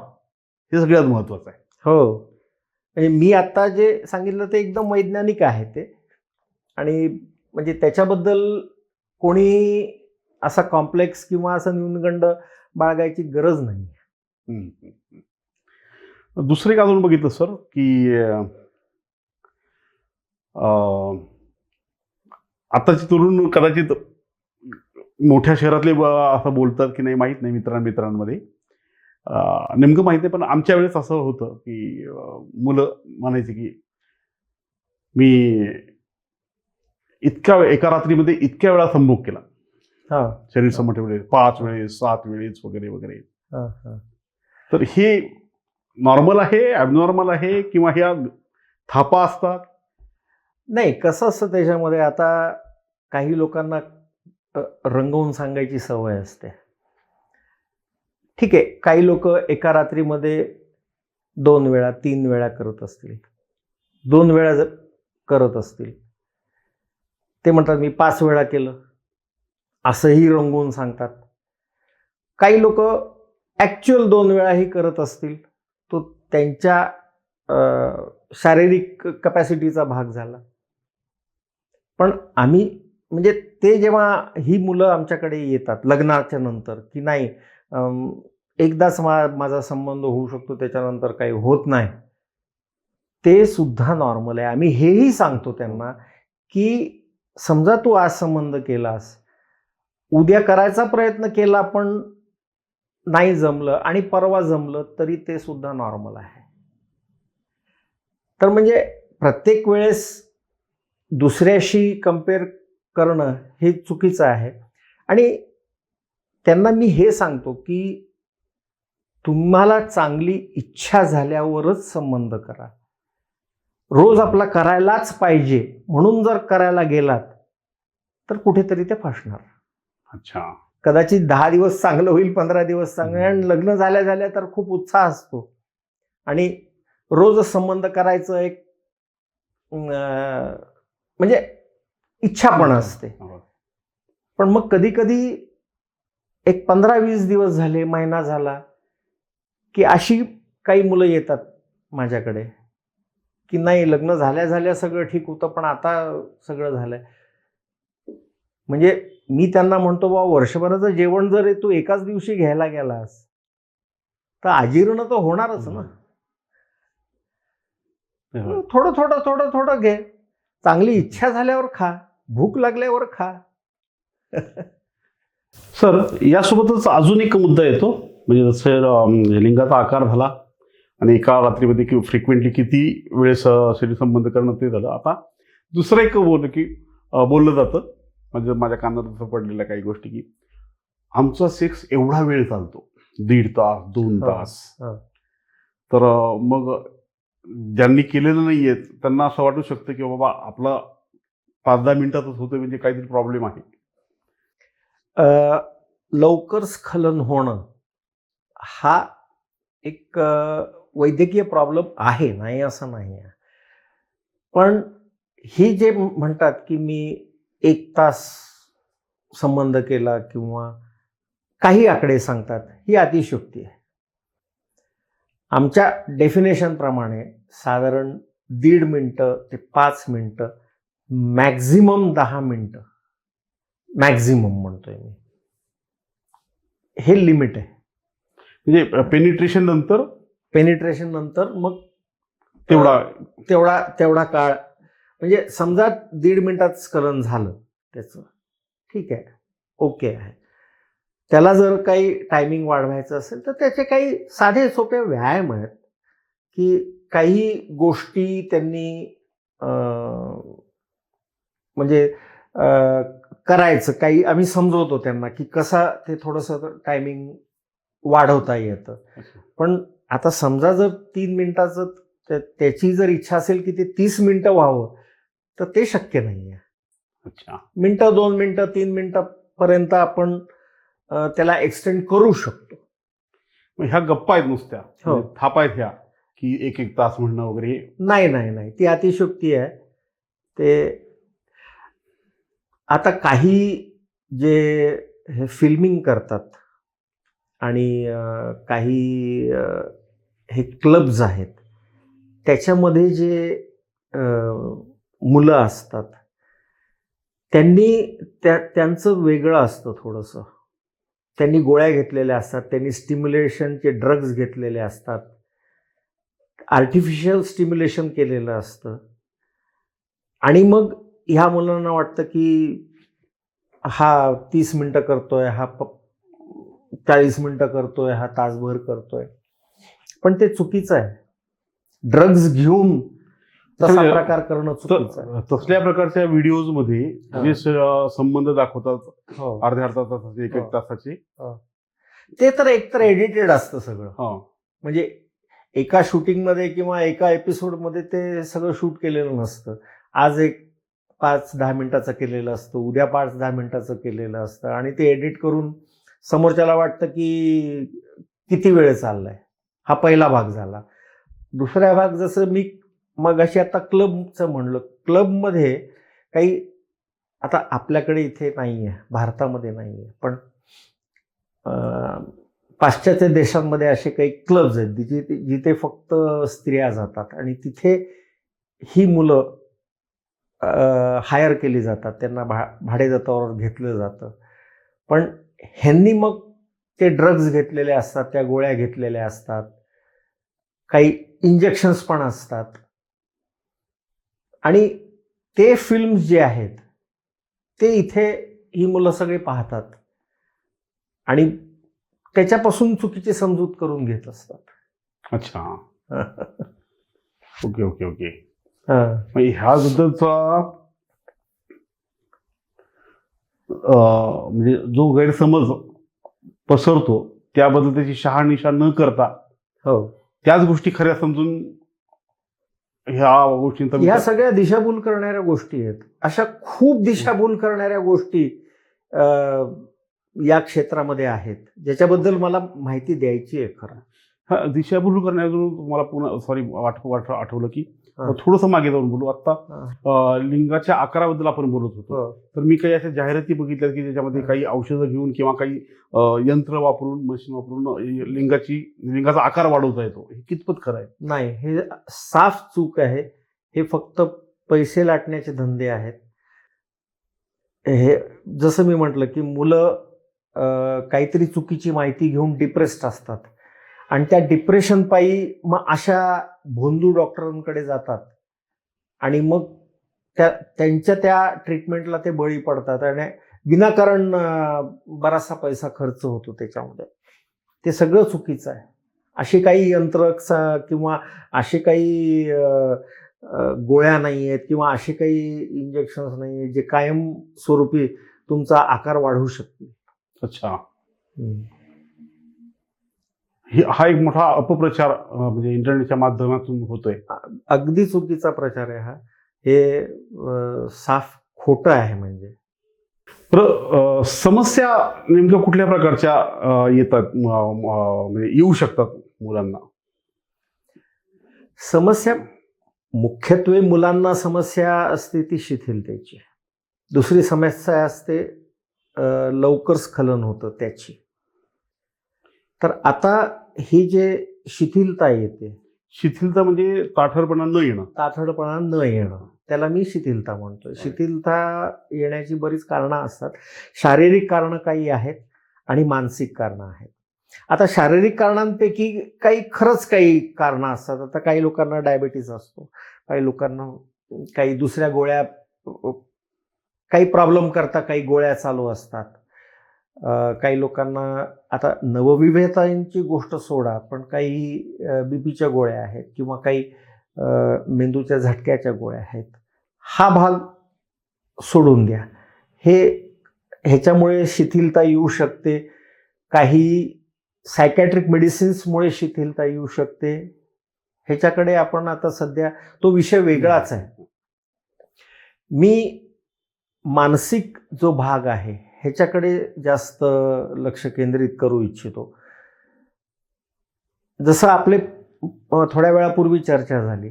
हे सगळ्यात महत्त्वाचं आहे. हो, म्हणजे मी आता जे सांगितलं ते एकदम वैज्ञानिक आहे ते. आणि म्हणजे त्याच्याबद्दल कोणी असा कॉम्प्लेक्स किंवा असं न्यूनगंड बाळगायची गरज नाही. दुसरं एक अजून बघितलं सर, की आताची तरुण कदाचित मोठ्या शहरातले असं बोलतात की नाही माहीत नाही, मित्रांमध्ये नेमकं माहीत नाही, पण आमच्या वेळेस असं होतं की मुलं म्हणायचे की मी एका रात्रीमध्ये इतक्या वेळा संभोग केला, हां. शरीर समोर ठेवले 5 वेळेस 7 वेळेस वगैरे वगैरे. हां, हां. तर हे नॉर्मल आहे, ॲबनॉर्मल आहे, किंवा ह्या थापा असतात? नाही, कसं असतं त्याच्यामध्ये, आता काही लोकांना रंगवून सांगायची सवय असते. ठीक आहे, काही लोक एका रात्रीमध्ये 2 वेळा 3 वेळा करत असतील, 2 वेळा जर करत असतील, ते म्हणतात मी 5 वेळा केलं, असंही रंगवून सांगतात. काही लोक ॲक्च्युअल 2 वेळाही करत असतील, तो त्यांच्या शारीरिक कपॅसिटीचा भाग झाला. पण आम्ही म्हणजे ते जेव्हा ही मुलं आमच्याकडे येतात लग्नाच्या नंतर, की नाही एकदाच माझा संबंध होऊ शकतो, त्याच्यानंतर काही होत नाही, ते सुद्धा नॉर्मल आहे. आम्ही हेही सांगतो त्यांना की समजा तू आज संबंध केलास, उद्या करायचा प्रयत्न केला पण नाही जमलं आणि परवा जमलं, तरी ते सुद्धा नॉर्मल आहे. तर म्हणजे प्रत्येक वेळेस दुसऱ्याशी कंपेअर करणं हे चुकीचं आहे. आणि त्यांना मी हे सांगतो की तुम्हाला चांगली इच्छा झाल्यावरच संबंध करा. रोज आपला करायलाच पाहिजे म्हणून जर करायला गेलात तर कुठेतरी ते फसणार. अच्छा. कदाचित 10 दिवस चांगलं होईल, 15 दिवस चांगलं, आणि लग्न झाल्या तर खूप उत्साह असतो आणि रोजच संबंध करायचं एक म्हणजे इच्छा पण असते. पण मग कधी कधी एक 15-20 दिवस झाले, महिना झाला की अशी काही मुलं येतात माझ्याकडे की नाही, लग्न झाल्या सगळं ठीक होतं पण आता सगळं झालंय. म्हणजे मी त्यांना म्हणतो, बाबा वर्षभराचं जेवण जर तू एकाच दिवशी घ्यायला गेलास तर अजीर्ण तर होणारच ना. थोडं घे, चांगली इच्छा झाल्यावर खा, भूक लागल्यावर खा. सर, यासोबतच अजून एक मुद्दा येतो, म्हणजे जसं लिंगाचा आकार झाला आणि एका रात्रीमध्ये किंवा फ्रिक्वेंटली किती वेळेस शरीर संबंध करणं ते झालं. आता दुसरं एक बोललं जातं, म्हणजे माझ्या कानात असं पडलेल्या काही गोष्टी, की आमचा सेक्स एवढा वेळ चालतो, 1.5 तास 2 तास, तर मग ज्यांनी केलेलं नाहीये त्यांना असं वाटू शकतं की बाबा आपला 5-10 मिनिटातच होतं म्हणजे काहीतरी प्रॉब्लेम आहे. लवकर स्खलन होणं हा एक वैद्यकीय प्रॉब्लेम आहे, नाही असं नाही आहे. पण ही जे म्हणतात की मी 1 तास संबंध केला किंवा काही आकडे सांगतात, ही अतिशयोक्ती आहे. आमच्या डेफिनेशनप्रमाणे साधारण 1.5 मिनिटं ते 5 मिनिटं, मॅक्झिमम 10 मिनिटं, मॅक्झिमम म्हणतोय मी, हे लिमिट आहे. म्हणजे पेनिट्रेशन नंतर मग तेवढा तेवढा काळ, म्हणजे समजा 1.5 मिनिटात स्खलन झालं त्याचं, ठीक आहे, ओके आहे. त्याला जर काही टायमिंग वाढवायचं असेल तर त्याचे काही साधे सोपे व्यायाम आहेत की काही गोष्टी त्यांनी म्हणजे करायचं, काही आम्ही समजवतो त्यांना की कसा ते थोडंसं टायमिंग वाढवता येतं. पण आता समजा जर 3 मिनिटाचं त्याची जर इच्छा असेल की ते 30 मिनिटं व्हावं तर ते शक्य नाही आहे. अच्छा. मिनिटं, 2 मिनिटं, 3 मिनिटापर्यंत आपण त्याला एक्सटेंड करू शकतो. मग ह्या गप्पा आहेत नुसत्या, हो. म्हणजे थापा आहेत ह्या की 1-1 तास म्हणणं वगैरे. नाही, ती अतिशयोक्ती आहे. ते आता काही जे हे फिल्मिंग करतात आणि काही हे क्लब्स आहेत, त्याच्यामध्ये जे मुलं असतात त्यांचं वेगळं असतं थोडंसं. त्यांनी गोळ्या घेतलेल्या असतात, त्यांनी स्टिम्युलेशनचे ड्रग्ज घेतलेले असतात, आर्टिफिशियल स्टिम्युलेशन केलेलं असतं. आणि मग ह्या मुलांना वाटतं की हा 30 मिनिटं करतोय, हा 40 मिनिटं करतोय, हा तासभर करतोय. पण ते चुकीचं आहे. ड्रग्ज घेऊन तसा प्रकार करणं चुकीचं आहे. तसल्या प्रकारच्या व्हिडिओज मध्ये जे संबंध दाखवतात हो. अर्ध्या तासाचे, 1-1 तासाचे, ते तर एकतर एडिटेड असतं सगळं. म्हणजे एका शूटिंगमध्ये किंवा एका एपिसोडमध्ये ते सगळं शूट केलेलं नसतं. आज एक 5-10 मिनिटाचं केलेलं असतं, उद्या 5-10 मिनिटाचं केलेलं असतं आणि ते एडिट करून समोरच्याला वाटतं की किती वेळ चाललाय. हा पहिला भाग झाला. दुसरा भाग जसं मी मगाशी आता क्लबचं म्हणलं, क्लबमध्ये काही आता आपल्याकडे इथे नाही आहे, भारतामध्ये नाही आहे, पण पाश्चात्य देशांमध्ये असे काही क्लब्स आहेत जिथे फक्त स्त्रिया जातात आणि तिथे ही मुलं हायर केली जातात, त्यांना भाडेतत्त्वावर घेतलं जातं. पण ह्यांनी मग ते ड्रग्ज घेतलेले असतात, त्या गोळ्या घेतलेल्या असतात, काही इंजेक्शन्स पण असतात आणि ते फिल्म्स जे आहेत ते इथे ही मुलं सगळे पाहतात आणि त्याच्यापासून चुकीची समजूत करून घेत असतात. अच्छा. ओके. ह्याबद्दलचा म्हणजे जो गैरसमज पसरतो त्याबद्दल त्याची शहानिशा न करता त्याच गोष्टी खऱ्या समजून ह्या गोष्टींचा ह्या सगळ्या दिशाभूल करणाऱ्या गोष्टी आहेत. अशा खूप दिशाभूल करणाऱ्या गोष्टी या क्षेत्रामध्ये आहेत, ज्याच्याबद्दल मला माहिती द्यायची आहे खरं. हा, दिशाभूल करण्यातून मला पुन्हा आठवलं की थोडंसं मागे जाऊन बोलू. आता लिंगाच्या आकाराबद्दल आपण बोलत होतो, तर मी काही अशा जाहिराती बघितल्या की ज्याच्यामध्ये काही औषधं घेऊन किंवा काही यंत्र वापरून, मशीन वापरून लिंगाचा आकार वाढवता येतो. हे कितपत खरं आहे? नाही, हे साफ चूक आहे. हे फक्त पैसे लाटण्याचे धंदे आहेत. हे जसं मी म्हटलं की मुलं काहीतरी चुकीची माहिती घेऊन डिप्रेस्ड असतात आणि त्या डिप्रेशनपायी मग अशा भोंदू डॉक्टरांकडे जातात आणि मग त्यांच्या त्या ट्रीटमेंटला ते बळी पडतात आणि विनाकारण बराचसा पैसा खर्च होतो त्याच्यामध्ये. ते सगळं चुकीचं आहे. अशी काही यंत्र किंवा असे काही गोळ्या नाही आहेत किंवा असे काही इंजेक्शन्स नाही आहेत जे कायम स्वरूपी तुमचा आकार वाढवू शकतील. अच्छा. हा एक मोठा अपप्रचार म्हणजे इंटरनेटच्या माध्यमातून होतोय. अगदी चुकीचा प्रचार आहे हा. हे साफ खोटं आहे. म्हणजे तर समस्या नेमक्या कुठल्या प्रकारच्या येतात म्हणजे येऊ शकतात मुलांना? समस्या मुख्यत्वे मुलांना समस्या असते ती शिथिलतेची. दुसरी समस्या असते लवकर स्खलन होतं त्याची. तर आता ही जे शिथिलता येते, शिथिलता म्हणजे ताठरपणा न येणं. ताठरपणा न येणं, त्याला मी शिथिलता म्हणतोय. शिथिलता येण्याची बरीच कारणं असतात. शारीरिक कारणं काही आहेत आणि मानसिक कारणं आहेत. आता शारीरिक कारणांपैकी खरंच काही कारणं असतात. आता काही लोकांना डायबिटीस असतो, काही लोकांना काही दुसऱ्या गोळ्या, काही प्रॉब्लेम करता काही गोळ्या चालू असतात. काही लोकांना, आता नवविवाहितांची गोष्ट सोडा, पण काही बीपीच्या गोळ्या आहेत किंवा काही मेंदूच्या झटक्याच्या गोळ्या आहेत. हा भाग सोडून द्या. ह्याच्यामुळे शिथिलता येऊ शकते. काही सायकॅट्रिक मेडिसिन्समुळे शिथिलता येऊ शकते. ह्याच्याकडे आपण आता सध्या, तो विषय वेगळाच आहे. मी मानसिक जो भाग आहे ह्याच्याकडे जास्त लक्ष केंद्रित करू इच्छितो. जसं आपले थोड्या वेळापूर्वी चर्चा झाली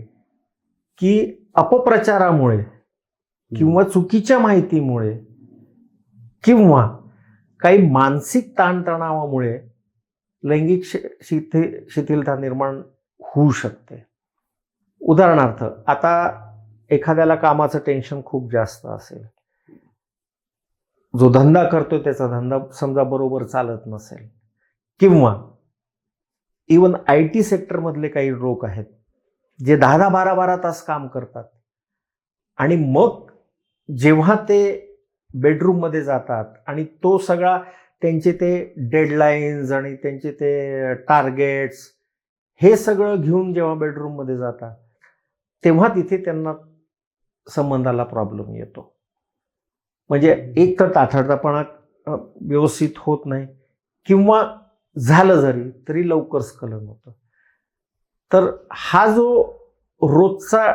की अपप्रचारामुळे किंवा चुकीच्या माहितीमुळे किंवा काही मानसिक ताणतणावामुळे लैंगिक शिथिलता निर्माण होऊ शकते. उदाहरणार्थ, आता एखाद्याला कामाचं टेन्शन खूप जास्त असेल, जो धंदा करतो त्याचा धंदा समजा बरोबर चालत नसेल, किंवा इवन IT सेक्टरमधले काही लोक आहेत जे 10-10, 12-12 तास काम करतात आणि मग जेव्हा ते बेडरूममध्ये जातात आणि तो सगळा त्यांचे ते डेडलाईन्स आणि त्यांचे ते टार्गेट्स हे सगळं घेऊन जेव्हा बेडरूममध्ये जातात, तेव्हा तिथे त्यांना संबंधाला प्रॉब्लेम येतो. म्हणजे एक तर ताठरपणा व्यवस्थित होत नाही, किंवा झालं जरी तरी लवकर स्खलन होतं. तर हा जो रोजचा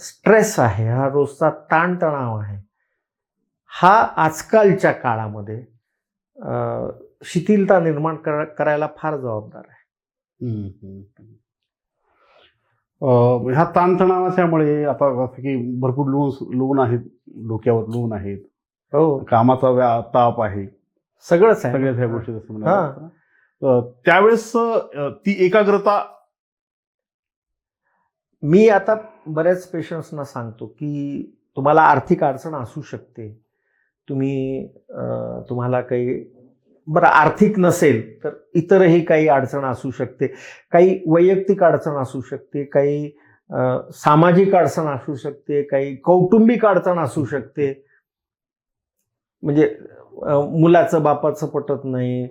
स्ट्रेस आहे, हा रोजचा ताणतणाव आहे, हा आजकालच्या काळामध्ये शिथिलता निर्माण करायला फार जबाबदार आहे. ह्या ताणतणावाच्यामुळे आता जसं की भरपूर लोन आहेत, डोक्यावर लोन आहेत, हो, कामाचा ताप आहे, सगळंच आहे. सगळ्याच ह्या गोष्टी जसं म्हणा, त्यावेळेस ती एकाग्रता. मी आता बऱ्याच पेशंट्सना सांगतो की तुम्हाला आर्थिक अडचण असू शकते. तुम्हाला काही, बरं आर्थिक नसेल तर इतरही काही अडचण असू शकते, काही वैयक्तिक अडचण असू शकते, काही सामाजिक अडचण असू शकते, काही कौटुंबिक अडचण असू शकते. म्हणजे मुलाचं बापाचं पटत नाही,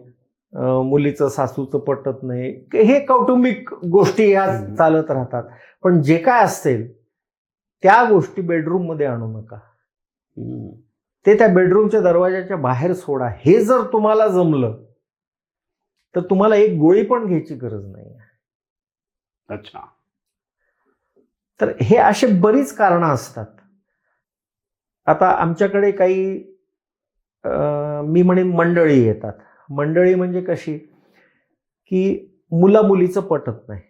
मुलीचं सासूचं पटत नाही, हे कौटुंबिक गोष्टी ह्या चालत राहतात. पण जे काय असेल त्या गोष्टी बेडरूममध्ये आणू नका. ते त्या बेडरूमच्या दरवाजाच्या बाहेर सोडा. हे जर तुम्हाला जमलं तर तुम्हाला एक गोळी पण घ्यायची गरज नाही. अच्छा. तर हे असे बरीच कारणं असतात. आता आमच्याकडे काही मी म्हणेन मंडळी येतात. मंडळी म्हणजे कशी, की मुला मुलीचं पटत नाही.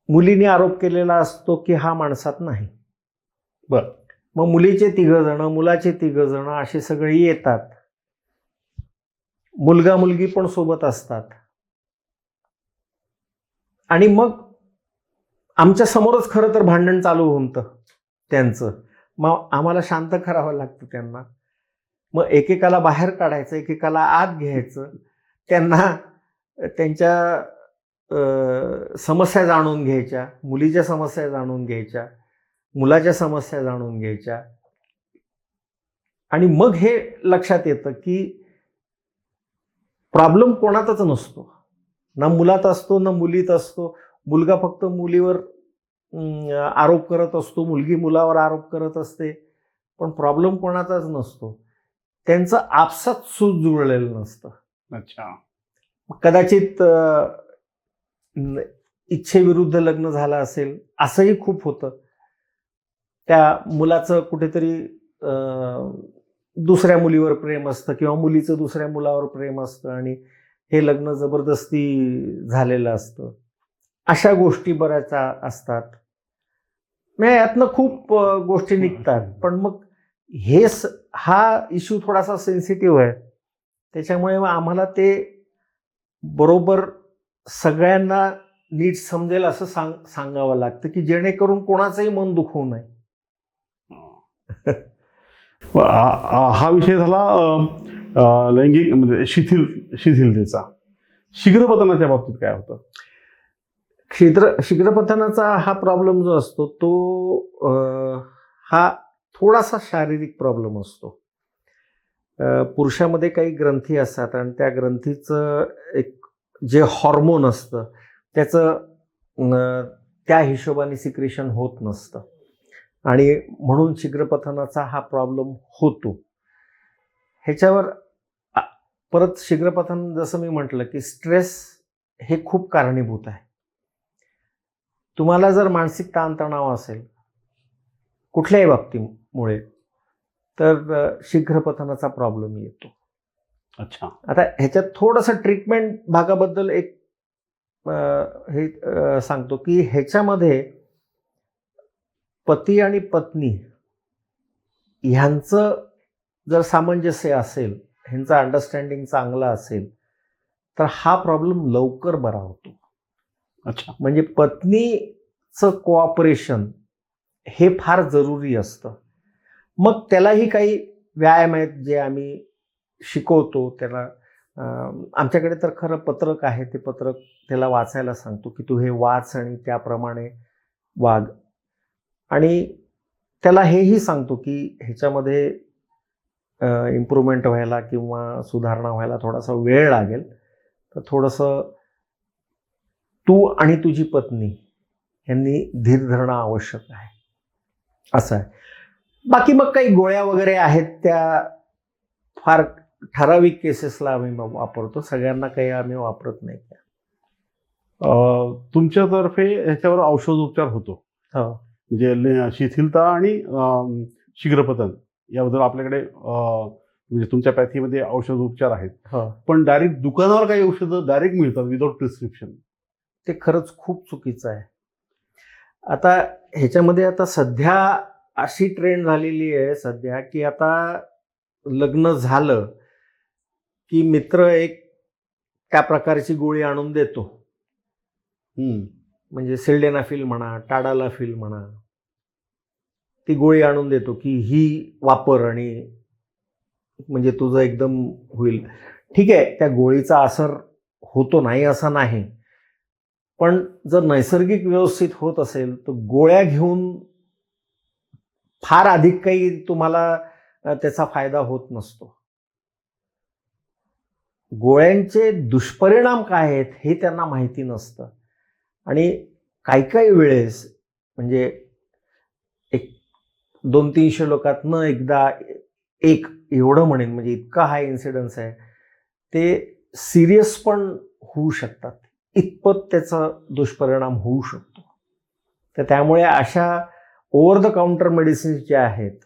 मुलीने आरोप केलेला असतो की हा माणसात नाही. बर. मग मुलीचे 3 जण, मुलाचे 3 जण असे सगळे येतात. मुलगा मुलगी पण सोबत असतात आणि मग आमच्या समोरच खरं तर भांडण चालू होतं त्यांचं. मग आम्हाला शांत करावं लागतं त्यांना. मग एकेकाला बाहेर काढायचं, एकेकाला आत घ्यायचं, त्यांना त्यांच्या समस्या जाणून घ्यायच्या, मुलीच्या समस्या जाणून घ्यायच्या, मुलाच्या समस्या जाणून घ्यायच्या. आणि मग हे लक्षात येतं की प्रॉब्लेम कोणातच नसतो, ना मुलात असतो ना मुलीत असतो. मुलगा फक्त मुलीवर आरोप करत असतो, मुलगी मुलावर आरोप करत असते, पण प्रॉब्लेम कोणाचाच नसतो. त्यांचं आपसात सूत जुळलेलं नसतं. अच्छा. कदाचित इच्छेविरुद्ध लग्न झालं असेल असंही खूप होतं. त्या मुलाचं कुठेतरी दुसऱ्या मुलीवर प्रेम असतं किंवा मुलीचं दुसऱ्या मुलावर प्रेम असतं आणि हे लग्न जबरदस्ती झालेलं असतं. अशा गोष्टी बऱ्याच असतात. म्हणजे यातनं खूप गोष्टी निघतात. पण मग हा इश्यू थोडासा सेन्सिटिव्ह आहे. त्याच्यामुळे मग आम्हाला ते बरोबर सगळ्यांना नीट समजेल असं सांगावं लागतं की जेणेकरून कोणाचंही मन दुखवू नये. हा विषय झाला लैंगिक म्हणजे शिथिलतेचा. शीघ्रपतनाच्या बाबतीत काय होतं? शीघ्रपतनाचा हा प्रॉब्लेम जो असतो तो हा थोडासा शारीरिक प्रॉब्लेम असतो. पुरुषामध्ये काही ग्रंथी असतात आणि त्या ग्रंथीचं एक जे हॉर्मोन असतं त्याचं त्या हिशोबाने सिक्रेशन होत नसतं आणि म्हणून शीघ्रपतनाचा हा प्रॉब्लेम होतो. ह्याच्यावर परत शीघ्रपतन जसं मी म्हटलं की स्ट्रेस हे खूप कारणीभूत आहे. तुम्हाला जर मानसिक ताणतणाव असेल कुठल्याही बाबतीमुळे तर शीघ्रपतनाचा प्रॉब्लेम येतो. अच्छा. आता ह्याच्यात थोडंसं ट्रीटमेंट भागाबद्दल एक हे सांगतो की ह्याच्यामध्ये पती आणि पत्नी ह्यांचं जर सामंजस्य असेल, ह्यांचं अंडरस्टँडिंग चांगलं असेल तर हा प्रॉब्लेम लवकर बरा होतो. अच्छा. म्हणजे पत्नीचं कोऑपरेशन हे फार जरुरी असतं. मग त्यालाही काही व्यायाम आहेत जे आम्ही शिकवतो. त्याला आमच्याकडे तर खरं पत्रक आहे. ते पत्रक त्याला वाचायला सांगतो की तू हे वाच आणि त्याप्रमाणे वाग. आणि त्याला हेही सांगतो की ह्याच्यामध्ये इम्प्रूव्हमेंट व्हायला किंवा सुधारणा व्हायला थोडासा वेळ लागेल. तर थोडंसं तू आणि तुझी पत्नी यांनी धीर धरणं आवश्यक आहे असं आहे. बाकी मग काही गोळ्या वगैरे आहेत त्या फार ठराविक केसेसला आम्ही वापरतो. सगळ्यांना काही आम्ही वापरत नाही. तुमच्यातर्फे ह्याच्यावर औषधोपचार होतो? हो. म्हणजे शिथिलता आणि शीघ्रपतन याबद्दल आपल्याकडे म्हणजे तुमच्या पॅथीमध्ये औषधोपचार आहेत. हो. पण डायरेक्ट दुकानावर काही औषधं डायरेक्ट मिळतात विदाउट प्रिस्क्रिप्शन. ते खरंच खूप चुकीचं आहे. आता ह्याच्यामध्ये आता सध्या अशी ट्रेंड झालेली आहे सध्या की आता लग्न झालं की मित्र एक त्या प्रकारची गोळी आणून देतो. म्हणजे सिल्डेनाफिल म्हणा, टाडालाफिल म्हणा, ती गोळी आणून देतो की ही वापर आणि म्हणजे तुझं एकदम होईल. ठीक आहे, त्या गोळीचा असर होतो नाही असं नाही. पण जर नैसर्गिक व्यवस्थित होत असेल तर गोळ्या घेऊन फार अधिक काही तुम्हाला त्याचा फायदा होत नसतो. गोळ्यांचे दुष्परिणाम काय आहेत हे त्यांना माहिती नसतं. आणि काही वेळेस म्हणजे 200-300 लोकांतनं एकदा एक एवढं म्हणेन म्हणजे इतका हाय इन्सिडन्स आहे. ते सिरियस पण होऊ शकतात. इतपत त्याचा दुष्परिणाम होऊ शकतो. तर त्यामुळे अशा ओव्हर द काउंटर मेडिसिन्स जे आहेत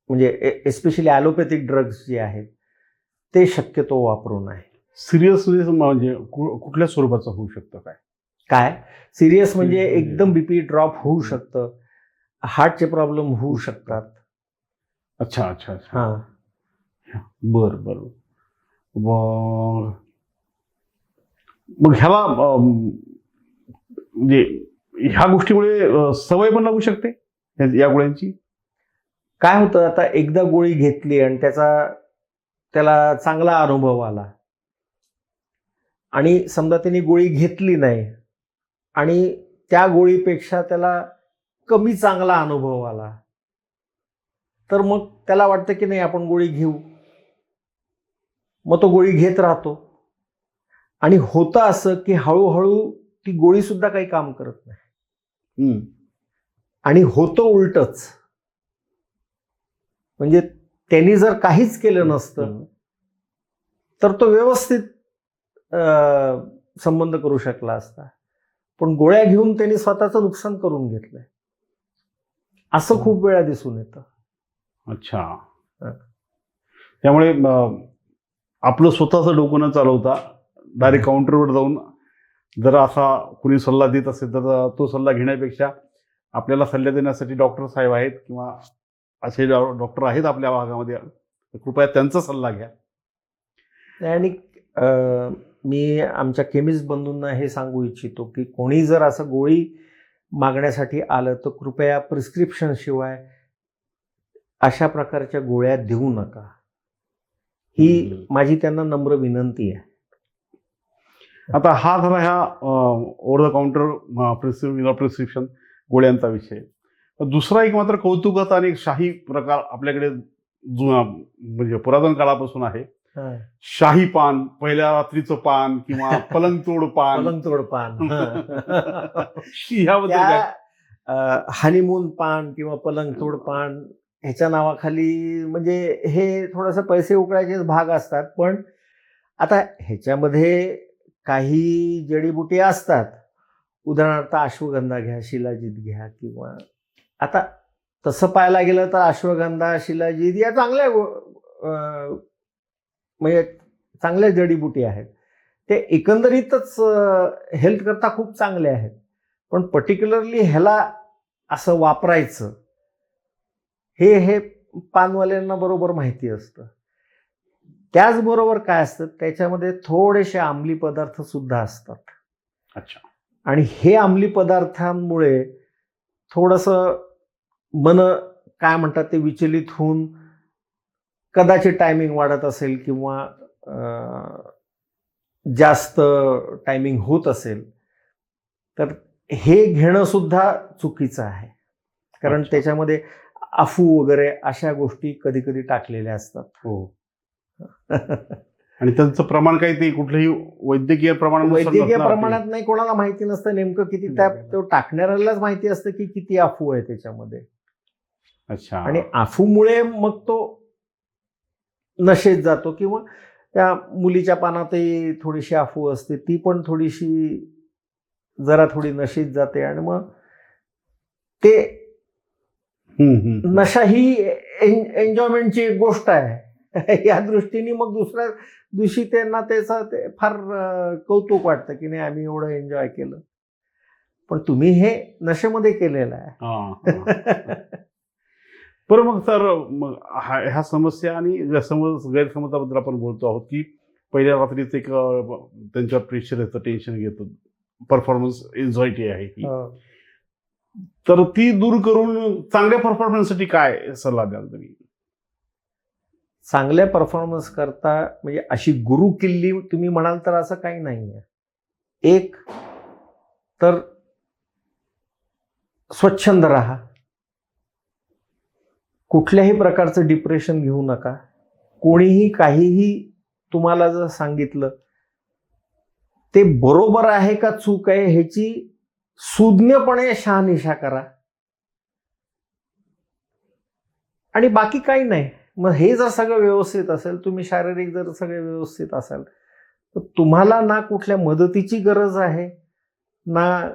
म्हणजे एस्पेशली ॲलोपॅथिक ड्रग्स जे आहेत ते शक्यतो वापरू नये. सिरियसनेस म्हणजे कुठल्या स्वरूपाचं होऊ शकतं? काय सिरियस म्हणजे एकदम बीपी ड्रॉप होऊ शकतं, हार्टचे प्रॉब्लेम होऊ शकतात. अच्छा अच्छा अच्छा. हां. बरं. मग ह्याला म्हणजे ह्या गोष्टीमुळे सवय पण लागू शकते या गोळ्यांची? काय होतं आता एकदा गोळी घेतली आणि त्याला चांगला अनुभव आला आणि समजा त्यांनी गोळी घेतली नाही आणि त्या गोळीपेक्षा त्याला कमी चांगला अनुभव आला तर मग त्याला वाटतं की नाही आपण गोळी घेऊ. मग तो गोळी घेत राहतो आणि होतं असं की हळूहळू ती गोळी सुद्धा काही काम करत नाही. आणि होतं उलटच. म्हणजे त्यांनी जर काहीच केलं नसतं तर तो व्यवस्थित संबंध करू शकला असता, पण गोळ्या घेऊन त्यांनी स्वतःचं नुकसान करून घेतलंय, असं खूप वेळा दिसून येतं. अच्छा. हा. त्यामुळे आपलं स्वतःचं डोकं न चालवता डायरेक्ट काउंटरवर जाऊन जर असा कुणी सल्ला देत असेल तर तो सल्ला घेण्यापेक्षा आपल्याला सल्ला देण्यासाठी डॉक्टर साहेब आहेत किंवा असे डॉक्टर आहेत आपल्या भागामध्ये, कृपया त्यांचा सल्ला घ्या. आणि मी आमच्या केमिस्ट बंधूंना हे सांगू इच्छितो की कोणी जर असं गोळी मागण्यासाठी आलं तर कृपया प्रिस्क्रिप्शन शिवाय अशा प्रकारच्या गोळ्या देऊ नका, ही माझी त्यांना नम्र विनंती आहे. आता हा झाला ह्या ओव्हर द काउंटर प्रिस्क्रिप्शन गोळ्यांचा विषय. दुसरा एक मात्र कौतुकाचा आणि एक शाही प्रकार आपल्याकडे जुना म्हणजे पुरातन काळापासून आहे. शाही पान, पहिल्या रात्रीचं पान किंवा पलंगतोड पान. पलंगतोड पान याबद्दल हनीमून पान किंवा पलंगतोड पान ह्याच्या नावाखाली म्हणजे हे थोडंसं पैसे उकळायचे भाग असतात. पण आता ह्याच्यामध्ये काही जडीबुटी असतात, उदाहरणार्थ अश्वगंधा घ्या, शिलाजीत घ्या, किंवा आता तसं पाहायला गेलं तर अश्वगंधा, शिलाजीत या चांगल्या म्हणजे चांगल्या जडीबुटी आहेत. ते एकंदरीतच हेल्थ करता खूप चांगले आहेत, पण पर्टिक्युलरली ह्याला असं वापरायचं हे पानवाल्यांना बरोबर माहिती असतं. त्याचबरोबर काय असतं, त्याच्यामध्ये थोडेसे अंमली पदार्थ सुद्धा असतात. अच्छा. आणि हे अंमली पदार्थांमुळे थोडंसं मन काय म्हणतात ते विचलित होऊन कदाचित टायमिंग वाढत असेल किंवा जास्त टायमिंग होत असेल तर हे घेणं सुद्धा चुकीचं आहे. कारण त्याच्यामध्ये अफू वगैरे अशा गोष्टी कधी कधी टाकलेल्या असतात. हो. आणि त्यांचं प्रमाण काही ते कुठलंही वैद्यकीय प्रमाणात नाही, कोणाला माहिती नसतं नेमकं किती. तो टाकणाऱ्यालाच माहिती असतं की किती अफू आहे त्याच्यामध्ये. अच्छा. आणि अफूमुळे मग तो नशेत जातो, किंवा त्या मुलीच्या पानातही थोडीशी अफू असते, ती पण थोडीशी जरा थोडी नशेत जाते, आणि मग ते नशा ही एन्जॉयमेंटची एक गोष्ट आहे. या दृष्टीने मग दुसऱ्या दिवशी त्यांना त्याचं ते फार कौतुक वाटतं की नाही आम्ही एवढं एन्जॉय केलं, पण तुम्ही हे नशेमध्ये केलेलं आहे. बरं, मग सर, मग ह्या समस्या आणि गैरसमजाबद्दल आपण बोलतो आहोत की पहिल्या रात्रीच एक त्यांच्यावर प्रेशर येतं, टेन्शन घेतं, परफॉर्मन्स एन्झायटी आहे ही, तर ती दूर करून चांगल्या परफॉर्मन्ससाठी काय सल्ला द्याल तुम्ही? चांगल्या परफॉर्मन्स करता म्हणजे अशी गुरु किल्ली तुम्ही म्हणाल तर असं काही नाही आहे. एक तर स्वच्छंद राहा, कुठल्याही प्रकारचं डिप्रेशन घेऊ नका. कोणीही काहीही तुम्हाला जर सांगितलं ते बरोबर आहे का चूक आहे ह्याची सुज्ञपणे शहानिशा करा, आणि बाकी काही नाही. मग हे जर सगळं व्यवस्थित असेल, तुम्ही शारीरिक जर सगळे व्यवस्थित असाल, तर तुम्हाला ना कुठल्या मदतीची गरज आहे, ना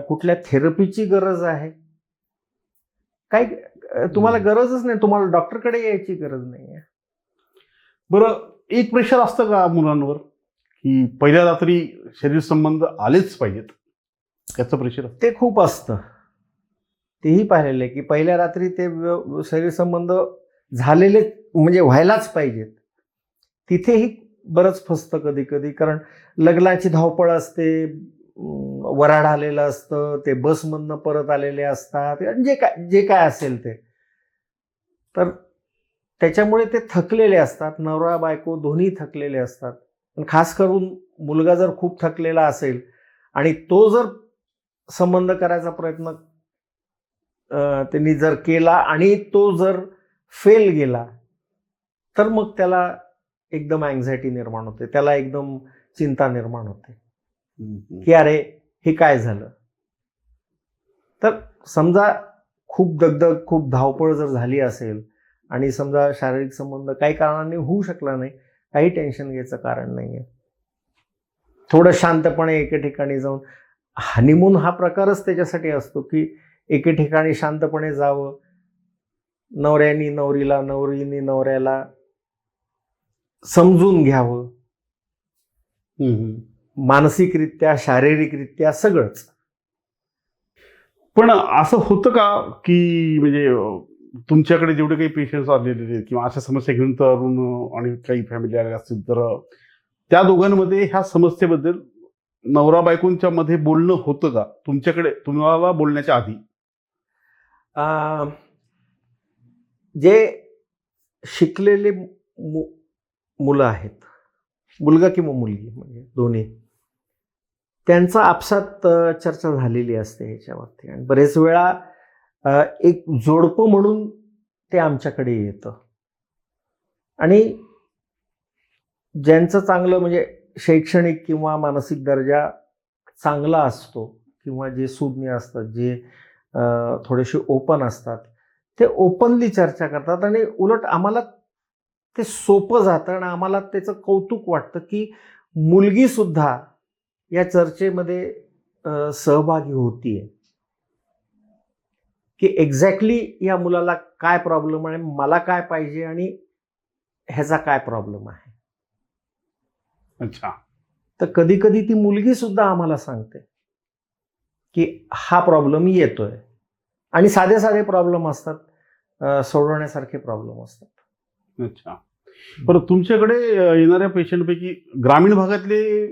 कुठल्या थेरपीची गरज आहे, काही तुम्हाला गरजच नाही. तुम्हाला डॉक्टरकडे यायची गरज नाही आहे. बरं, एक प्रेशर असतं का मुलांवर की पहिल्या रात्री शरीर संबंध आलेच पाहिजेत, त्याचं प्रेशर? ते खूप असतं, तेही पाहिलेलं आहे की पहिल्या रात्री ते शरीर संबंध झालेले म्हणजे व्हायलाच पाहिजेत. तिथेही बरंच फसतं कधी कधी, कारण लग्नाची धावपळ असते, वऱ्हाड आलेलं असतं, ते बसमधनं परत आलेले असतात, जे काय असेल ते, तर त्याच्यामुळे ते थकलेले असतात. नवरा बायको दोन्ही थकलेले असतात. पण खास करून मुलगा जर खूप थकलेला असेल आणि तो जर संबंध करायचा प्रयत्न त्यांनी जर केला आणि तो जर फेल गेला, तर मग त्याला एकदम अँझायटी निर्माण होते, त्याला एकदम चिंता निर्माण होते की अरे हे काय झालं. तर समजा खूप दगदग, खूप धावपळ जर झाली असेल आणि समजा शारीरिक संबंध काही कारणाने होऊ शकला नाही, काही टेन्शन घ्यायचं कारण नाही आहे. थोडं शांतपणे एके ठिकाणी जाऊन, हनीमून हा प्रकारच त्याच्यासाठी असतो की एके ठिकाणी शांतपणे जावं, नवऱ्यानी नवरीला, नवरीने नवऱ्याला समजून घ्यावं, मानसिकरित्या, शारीरिकरित्या सगळंच. पण असं होतं का की म्हणजे तुमच्याकडे जेवढे काही पेशंट्स आलेले आहेत किंवा अशा समस्या घेऊन तरुण आणि काही फॅमिली आलेल्या असतील तर त्या दोघांमध्ये ह्या समस्येबद्दल नवरा बायकोंच्या मध्ये बोलणं होतं का तुमच्याकडे, तुम्हाला बोलण्याच्या आधी? जे शिकलेले मुलं आहेत, मुलगा किंवा मुलगी म्हणजे दोन्ही, त्यांचा आपसात चर्चा झालेली असते ह्याच्यावरती. आणि बरेच वेळा एक जोडपं म्हणून ते आमच्याकडे येतं. आणि ज्यांचं चांगलं म्हणजे शैक्षणिक किंवा मानसिक दर्जा चांगला असतो किंवा जे सुज्ञ असतात, जे थोडेसे ओपन असतात, ते ओपनली चर्चा करतात. आणि उलट आम्हाला ते सोपं जातं आणि आम्हाला त्याचं कौतुक वाटतं की मुलगीसुद्धा या चर्चेमध्ये सहभागी होतीये, की एक्झॅक्टली या मुलाला काय प्रॉब्लेम आहे, मला काय पाहिजे आणि ह्याचा काय प्रॉब्लेम आहे. अच्छा. तर कधी कधी ती मुलगी सुद्धा आम्हाला सांगते की हा प्रॉब्लेम येतोय. आणि साधे साधे प्रॉब्लेम असतात, सोडवण्यासारखे प्रॉब्लेम असतात. अच्छा. बरं, तुमच्याकडे येणाऱ्या पेशंटपैकी ग्रामीण भागातले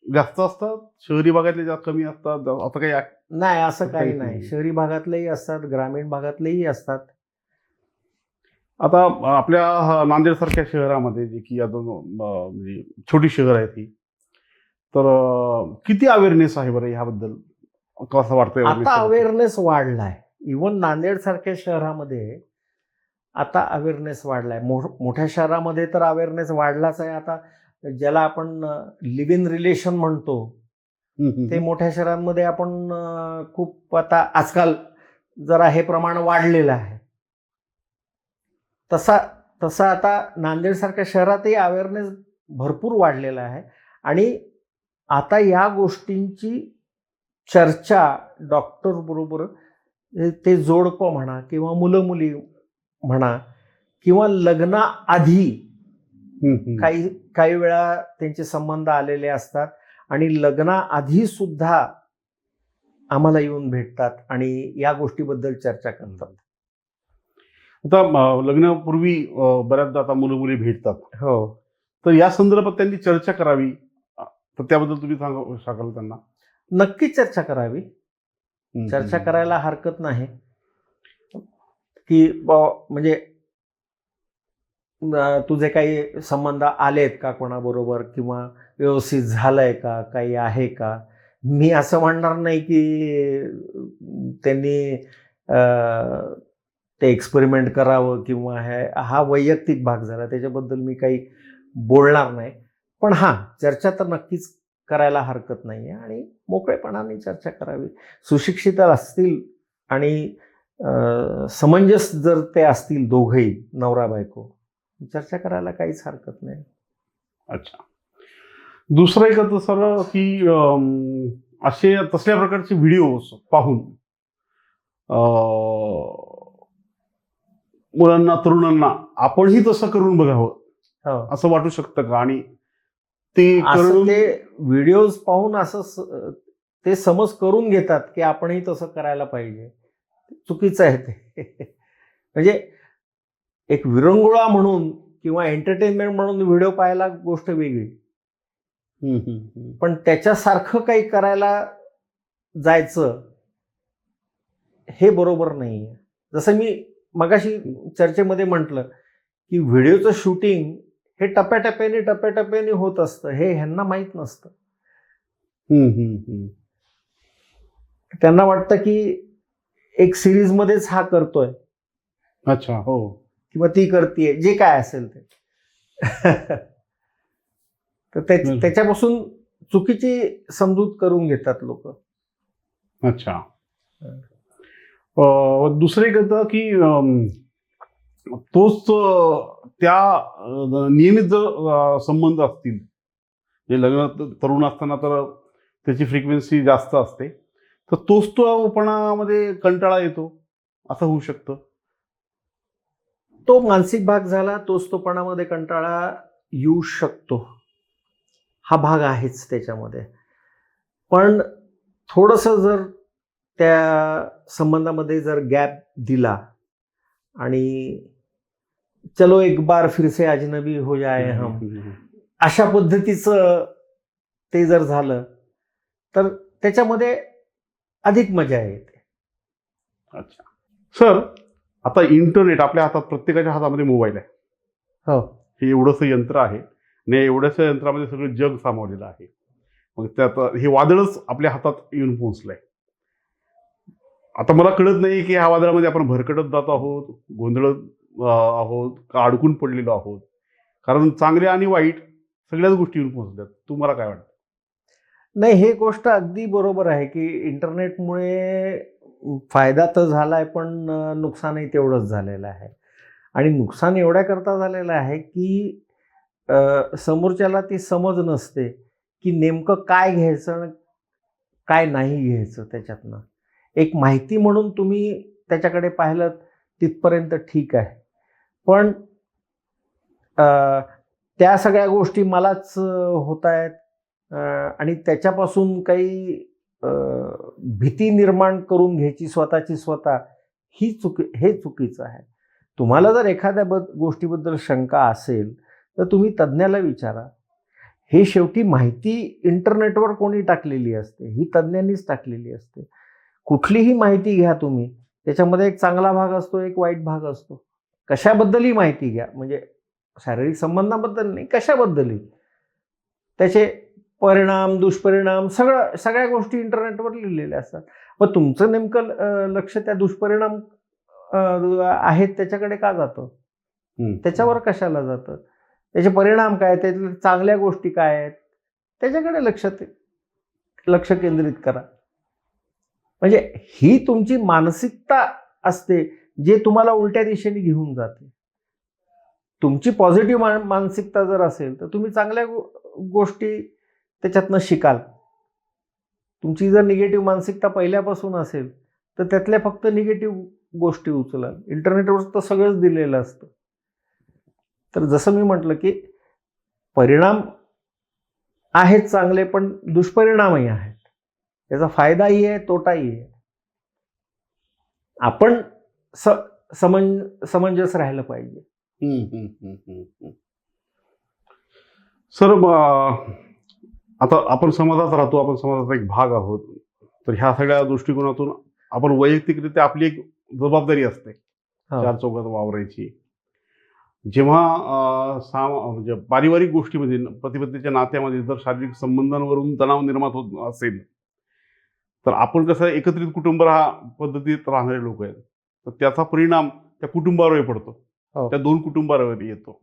जास्त असतात, शहरी भागातले जास्त कमी असतात, आता काही नाही, असं काही नाही. शहरी भागातलेही असतात, ग्रामीण भागातलेही असतात. आता आपल्या नांदेडसारख्या शहरामध्ये जे की आता म्हणजे छोटी शहर आहे ती, तर किती अवेअरनेस आहे बरं ह्याबद्दल, कसं वाटतंय? आता अवेअरनेस वाढलाय. इव्हन नांदेड सारख्या शहरामध्ये आता अवेअरनेस वाढलाय. मोठ्या शहरामध्ये तर अवेअरनेस वाढलाच आहे. आता ज्याला आपण लिव्ह इन रिलेशन म्हणतो, ते मोठ्या शहरांमध्ये आपण खूप आता आजकाल जरा हे प्रमाण वाढलेलं आहे. तसा आता नांदेड सारख्या शहरातही अवेअरनेस भरपूर वाढलेला आहे. आणि आता या गोष्टींची चर्चा डॉक्टर बरोबर, ते जोडपं म्हणा किंवा मुलं मुली म्हणा किंवा लग्नाआधी काही वेळा त्यांचे संबंध आलेले असतात आणि लग्नाआधी सुद्धा आम्हाला येऊन भेटतात आणि या गोष्टीबद्दल चर्चा करतात. आता लग्नापूर्वी बऱ्याचदा आता मुलं मुली भेटतात, हो. तर या संदर्भात त्यांनी चर्चा करावी, तर त्याबद्दल तुम्ही सांगू शकाल त्यांना? नक्कीच चर्चा करावी. चर्चा करायला हरकत नाही की म्हणजे तुझे काही संबंध आलेत का कोणाबरोबर, किंवा व्यवस्थित झालंय का, काही आहे का. मी असं म्हणणार नाही की त्यांनी ते एक्सपेरिमेंट करावं किंवा हा वैयक्तिक भाग झाला, त्याच्याबद्दल मी काही बोलणार नाही. पण हां, चर्चा तर नक्कीच करायला हरकत नाही आहे आणि मोकळेपणाने चर्चा करावी. सुशिक्षित असतील आणि समंजस जर ते असतील दोघंही, नवरा बायको, चर्चा करायला काहीच हरकत नाही. अच्छा. दुसरं एक होतं सर की असे तसल्या प्रकारचे व्हिडिओज पाहून मुलांना, तरुणांना आपणही तसं करून बघावं असं वाटू शकतं का? आणि ते व्हिडिओज पाहून असं ते समज करून घेतात की आपणही तसं करायला पाहिजे. चुकीचं आहे ते. म्हणजे एक विरंगुळा म्हणून किंवा एंटरटेनमेंट म्हणून व्हिडिओ पाहायला गोष्ट वेगळी, पण त्याच्यासारखं काही करायला जायचं हे बरोबर नाही आहे. जसं मी मगाशी चर्चेमध्ये म्हटलं की व्हिडिओचं शूटिंग हे टप्प्याटप्प्याने होत असतं, हे ह्यांना माहीत नसतं. त्यांना वाटतं की एक सिरीजमध्येच हा करतोय. अच्छा. हो. किंवा ती करतीये, जे काय असेल ते. तर त्याच्यापासून चुकीची समजूत करून घेतात लोक. अच्छा. दुसरं एक होतं की तोच त्या नियमित जर संबंध असतील, जे लग्न तरुण असताना तर त्याची फ्रिक्वेन्सी जास्त असते, तर तोचपणामध्ये कंटाळा येतो, असं होऊ शकतं. तो मानसिक भाग झाला, तोचतोपणामध्ये कंटाळा येऊ शकतो, हा भाग आहेच त्याच्यामध्ये. पण थोडंसं जर त्या संबंधामध्ये जर गॅप दिला आणि चलो एक बार फिर से अजनबी हो जाए हम, अशा पद्धतीचं ते जर झालं तर त्याच्यामध्ये अधिक मजा येते. अच्छा सर, आता इंटरनेट आपल्या हातात, प्रत्येकाच्या हातामध्ये मोबाईल आहे. हो, हे एवढंसं यंत्र आहे आणि एवढ्याशा यंत्रामध्ये सगळं जग सामावलेलं आहे. मग त्यात हे वादळच आपल्या हातात येऊन पोहोचलंय. आता मला कळत नाही की ह्या वादळामध्ये आपण भरकटत जात आहोत, गोंधळत आहोत का अडकून पडलेलो आहोत. कारण चांगल्या आणि वाईट सगळ्याच गोष्टी येऊन पोहोचल्यात. तुम्हाला काय वाटतं? नाही, हे गोष्ट अगदी बरोबर आहे की इंटरनेटमुळे फायदा तर झालाय, पण नुकसानही तेवढंच झालेलं आहे. आणि नुकसान एवढ्याकरता झालेलं आहे की समोरच्याला ती समज नसते की नेमकं काय घ्यायचं आणि काय नाही घ्यायचं त्याच्यातनं. एक माहिती म्हणून तुम्ही त्याच्याकडे पाहिलं तिथपर्यंत ठीक आहे, पण त्या सगळ्या गोष्टी मलाच होत आहेत आणि त्याच्यापासून काही भीती निर्माण करून घ्यायची स्वतःची स्वतः, हे चुकीचं आहे. तुम्हाला जर एखाद्या गोष्टीबद्दल शंका असेल तर तुम्ही तज्ज्ञाला विचारा. हे शेवटी माहिती इंटरनेटवर कोणी टाकलेली असते, ही तज्ज्ञांनीच टाकलेली असते. कुठलीही माहिती घ्या तुम्ही, त्याच्यामध्ये एक चांगला भाग असतो, एक वाईट भाग असतो. कशाबद्दलही माहिती घ्या, म्हणजे शारीरिक संबंधाबद्दल नाही, कशाबद्दलही. त्याचे परिणाम, दुष्परिणाम सगळ्या गोष्टी इंटरनेटवर लिहिलेल्या असतात. पण तुमचं नेमकं लक्ष त्या दुष्परिणाम आहेत त्याच्याकडे का जातं? त्याच्यावर कशाला जातं? त्याचे परिणाम काय, त्याच्या चांगल्या गोष्टी काय आहेत, त्याच्याकडे लक्ष केंद्रित करा. म्हणजे ही तुमची मानसिकता असते जे तुम्हाला उलट्या दिशेने घेऊन जाते. तुमची पॉझिटिव्ह मानसिकता जर असेल तर तुम्ही चांगल्या गोष्टी त्याच्यातनं शिकाल. तुमची जर निगेटिव्ह मानसिकता पहिल्यापासून असेल तर त्यातल्या फक्त निगेटिव्ह गोष्टी उचलाल. इंटरनेटवर तर सगळंच दिलेलं असतं. तर जसं मी म्हटलं की परिणाम आहेत चांगले, पण दुष्परिणामही आहेत. त्याचा फायदाही आहे, तोटाही आहे. आपण समंजस राहिलं पाहिजे. सर, आता आपण समाजात राहतो, आपण समाजाचा एक भाग आहोत. तर ह्या सगळ्या दृष्टिकोनातून आपण वैयक्तिकरित्या आपली एक जबाबदारी असते चार चौकात वावरायची. जेव्हा म्हणजे पारिवारिक गोष्टीमध्ये, पती-पत्नीच्या नात्यामध्ये जर शारीरिक संबंधांवरून तणाव निर्माण होत असेल, तर आपण कसं एकत्रित कुटुंब पद्धतीत राहणारे लोक आहेत, तर त्याचा परिणाम त्या कुटुंबावरही पडतो, त्या दोन कुटुंबावर येतो.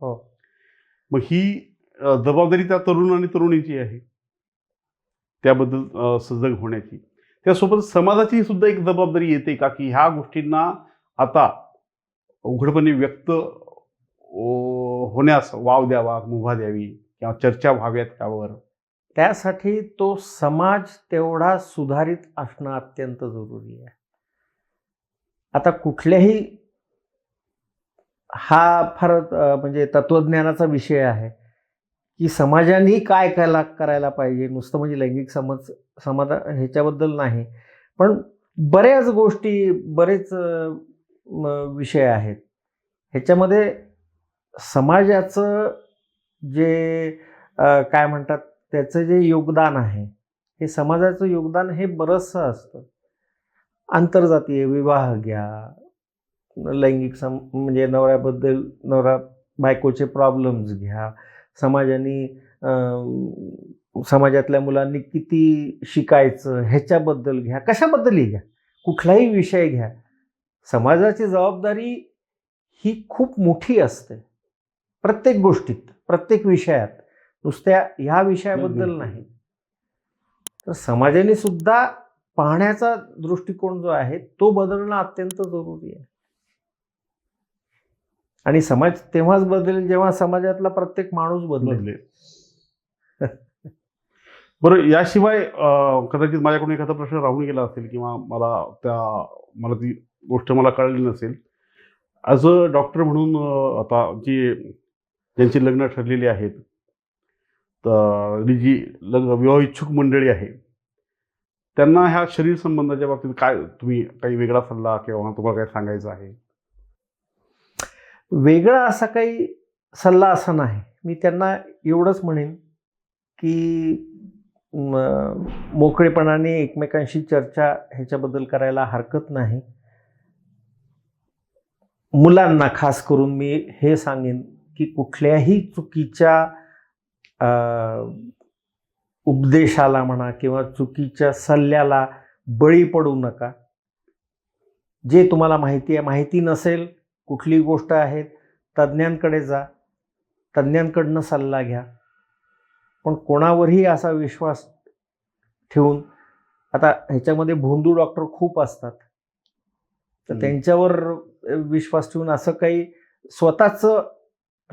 मग ही जबाबदारी त्या तरुण आणि तरुणीची आहे, त्याबद्दल सजग होण्याची. त्यासोबत समाजाची सुद्धा एक जबाबदारी येते का, की ह्या गोष्टींना आता उघडपणे व्यक्त होण्यास वाव द्यावा, मुभा द्यावी किंवा चर्चा व्हाव्यात त्यावर. त्यासाठी तो समाज तेवढा सुधारित असणं अत्यंत जरुरी आहे. आता कुठल्याही, हा फार म्हणजे तत्वज्ञानाचा विषय आहे की समाजाने काय करायला पाहिजे. नुसतं म्हणजे लैंगिक समाधान ह्याच्याबद्दल नाही, पण बऱ्याच गोष्टी, बरेच विषय आहेत. ह्याच्यामध्ये समाजाचं जे काय म्हणतात, त्याचं जे योगदान आहे, हे समाजाचं योगदान हे बरंचसं असतं. आंतरजातीय विवाह घ्या, लैंगिक म्हणजे नवरा बायकोचे प्रॉब्लेम्स घ्या, समाजातल्या मुलांनी किती शिकायचं ह्याच्याबद्दल घ्या, कशाबद्दलही घ्या, कुठलाही विषय घ्या. समाजाची जबाबदारी ही खूप मोठी असते प्रत्येक गोष्टीत, प्रत्येक विषयात, नुसत्या ह्या विषयाबद्दल नाही. तर समाजाने सुद्धा पाहण्याचा दृष्टिकोन जो आहे तो बदलणं अत्यंत जरुरी आहे. आणि समाज तेव्हाच बदलेल जेव्हा समाजातला प्रत्येक माणूस बदलेल. बरं, याशिवाय कदाचित माझ्याकडून एखादा प्रश्न राहून गेला असेल किंवा मला ती गोष्ट मला कळली नसेल. ॲज अ डॉक्टर म्हणून आता ज्यांची लग्न ठरलेली आहेत, तर जी विवाह इच्छुक मंडळी आहे, त्यांना ह्या शरीर संबंधाच्या बाबतीत काय तुम्ही काही वेगळा सल्ला किंवा तुम्हाला काय सांगायचं आहे? वेगळा असा काही सल्ला असा नाही. मी त्यांना एवढंच म्हणेन की मोकळेपणाने एकमेकांशी चर्चा ह्याच्याबद्दल करायला हरकत नाही. मुलांना खास करून मी हे सांगेन की कुठल्याही चुकीच्या उपदेशाला म्हणा किंवा चुकीच्या सल्ल्याला बळी पडू नका. जे तुम्हाला माहिती आहे, माहिती नसेल कुठली गोष्ट आहे, तज्ज्ञांकडे जा, तज्ज्ञांकडनं सल्ला घ्या. पण कोणावरही असा विश्वास ठेवून, आता ह्याच्यामध्ये भोंदू डॉक्टर खूप असतात, तर त्यांच्यावर विश्वास ठेवून असं काही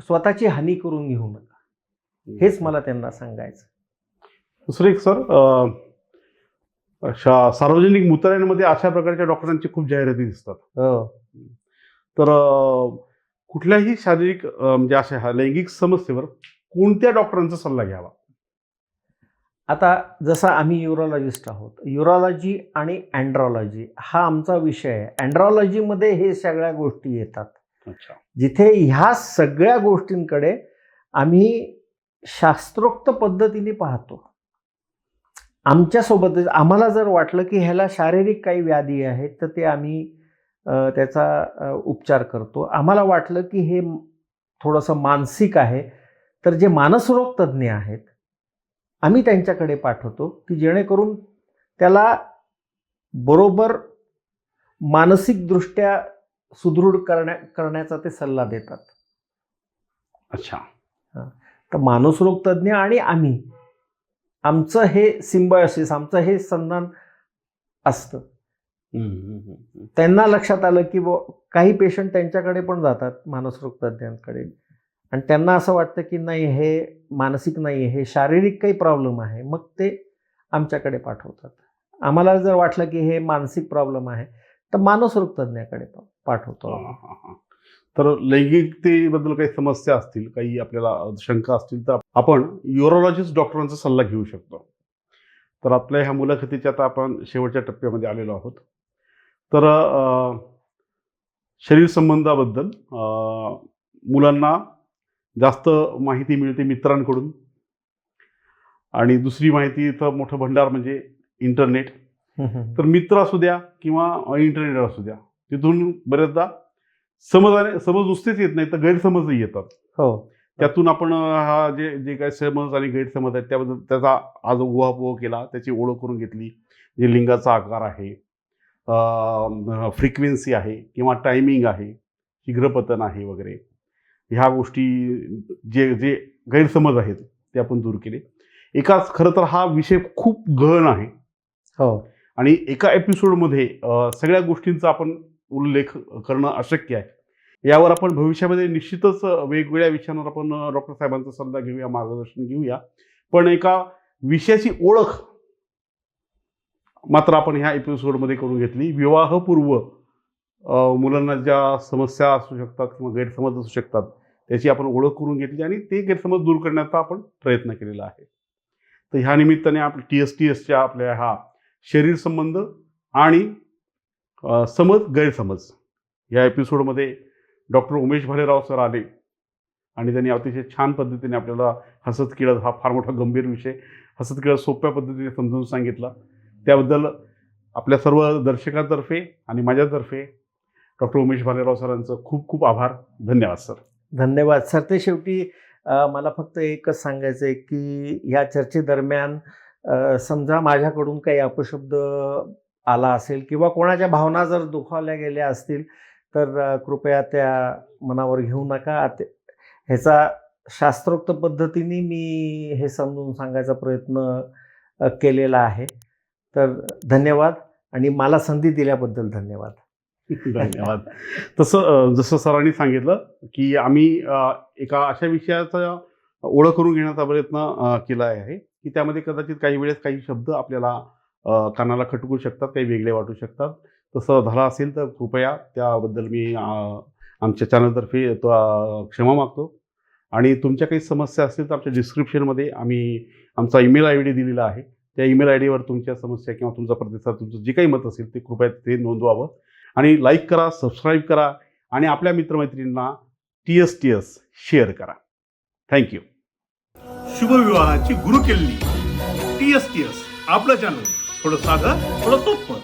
स्वतःची हानी करून घेऊ नका. हेच मला त्यांना सांगायचं. दुसरं एक सर, सार्वजनिक मुताऱ्यांमध्ये अशा प्रकारच्या डॉक्टरांची खूप जाहिराती दिसतात. तर कुठल्याही शारीरिक म्हणजे अशा लैंगिक समस्येवर कोणत्या डॉक्टरांचा सल्ला घ्यावा? आता जसं आम्ही युरोलॉजिस्ट आहोत, युरोलॉजी आणि अँड्रॉलॉजी हा आमचा विषय आहे. अँड्रॉलॉजीमध्ये हे सगळ्या गोष्टी येतात. अच्छा. जिथे ह्या सगळ्या गोष्टींकडे आम्ही शास्त्रोक्त पद्धतीने पाहतो. आमच्यासोबत आम्हाला जर वाटलं की ह्याला शारीरिक काही व्याधी आहेत, तर ते आम्ही त्याचा उपचार करतो. आम्हाला वाटलं की हे थोडंसं मानसिक आहे, तर जे मानसरोग तज्ज्ञ आहेत आम्ही त्यांच्याकडे पाठवतो की जेणेकरून त्याला बरोबर मानसिकदृष्ट्या सुदृढ करण्याचा ते सल्ला देतात. अच्छा. तर मानसरोग तज्ज्ञ आणि आमचं हे सिम्बायोसिस, आमचं हे संधान असतं. त्यांना लक्षात आलं की काही पेशंट त्यांच्याकडे पण जातात मानसरोग तज्ज्ञांकडे, आणि त्यांना असं वाटतं की नाही, हे मानसिक नाही, हे शारीरिक काही प्रॉब्लेम आहे, मग ते आमच्याकडे पाठवतात. आम्हाला जर वाटलं की हे मानसिक प्रॉब्लेम आहे, तर मानसरोग तज्ज्ञाकडे पाठवतो. तर लैंगिकतेबद्दल काही समस्या असतील, काही आपल्याला शंका असतील, तर आपण युरोलॉजिस्ट डॉक्टरांचा सल्ला घेऊ शकतो. तर आपल्या ह्या मुलाखतीच्या आता आपण शेवटच्या टप्प्यामध्ये आलेलो आहोत. तर शरीर संबंधाबद्दल मुलांना जास्त माहिती मिळते मित्रांकडून, आणि दुसरी माहितीचं मोठं भंडार म्हणजे इंटरनेट. तर मित्र असू द्या किंवा इंटरनेट असू द्या, तिथून बऱ्याचदा समज नुसतेच येत नाही, तर गैरसमजही येतात. हो. त्यातून आपण हा जे काही समज आणि गैरसमज आहेत त्याबद्दल त्याचा आज उहापोह केला, त्याची ओळख करून घेतली. जे लिंगाचा आकार आहे, फ्रिक्वेन्सी आहे किंवा टायमिंग आहे, शीघ्रपतन आहे वगैरे, ह्या गोष्टी जे गैरसमज आहेत ते आपण दूर केले. खरं तर हा विषय खूप गहन आहे. हो. आणि एका एपिसोडमध्ये सगळ्या गोष्टींचा आपण उल्लेख करणं अशक्य आहे. यावर आपण भविष्यामध्ये निश्चितच वेगवेगळ्या विषयांवर आपण डॉक्टर साहेबांचा सल्ला घेऊया, मार्गदर्शन घेऊया. पण एका विषयाची ओळख मात्र आपण ह्या एपिसोडमध्ये करून घेतली. विवाहपूर्व मुलांना ज्या समस्या असू शकतात किंवा गैरसमज असू शकतात, त्याची आपण ओळख करून घेतली आणि ते गैरसमज दूर करण्याचा आपण प्रयत्न केलेला आहे. तर ह्या निमित्ताने आपल्या TSTSच्या आपल्या हा शरीर संबंध आणि गैरसमज या एपिसोडमध्ये डॉक्टर उमेश भालेराव सर आले आणि त्यांनी अतिशय छान पद्धतीने आपल्याला हसत खेळत, हा फार मोठा गंभीर विषय हसत खेळत सोप्या पद्धतीने समजून सांगितला. त्याबद्दल आपल्या सर्व दर्शकांतर्फे आणि माझ्यातर्फे डॉक्टर उमेश भालेराव सरांचं खूप खूप आभार. धन्यवाद सर. धन्यवाद सर. ते शेवटी मला फक्त एकच सांगायचं आहे की ह्या चर्चेदरम्यान समजा माझ्याकडून काही अपशब्द आला असेल किंवा कोणाच्या भावना जर दुखावल्या गेल्या असतील, तर कृपया त्या मनावर घेऊ नका. ह्याचा शास्त्रोक्त पद्धतीने मी हे समजून सांगायचा प्रयत्न केलेला आहे. तर धन्यवाद आणि मला संधी दिल्याबद्दल धन्यवाद. धन्यवाद. जसं सरांनी सांगितलं की आम्ही एका अशा विषयाचा ओळख करून घेण्याचा प्रयत्न केला आहे की त्यामध्ये कदाचित काही वेळेस काही शब्द आपल्याला कानाला खटकू शकतात, काही वेगळे वाटू शकतात. तसं झालं असेल तर कृपया त्याबद्दल मी आमच्या चॅनलतर्फे क्षमा मागतो. आणि तुमच्या काही समस्या असतील तर आमच्या डिस्क्रिप्शनमध्ये आम्ही आमचा ईमेल आय डी दिलेला आहे. त्या ईमेल आय डीवर तुमच्या समस्या किंवा तुमचा प्रतिसाद, तुमचं जे काही मत असेल ते कृपया तिथे नोंदवावं. आणि लाईक करा, सबस्क्राईब करा आणि आपल्या मित्रमैत्रिणींना TSTS शेअर करा. थँक्यू. शुभविवाहाची गुरुकिल्ली TSTS आपलं चॅनल, थोडं साधं थोडं सोपं.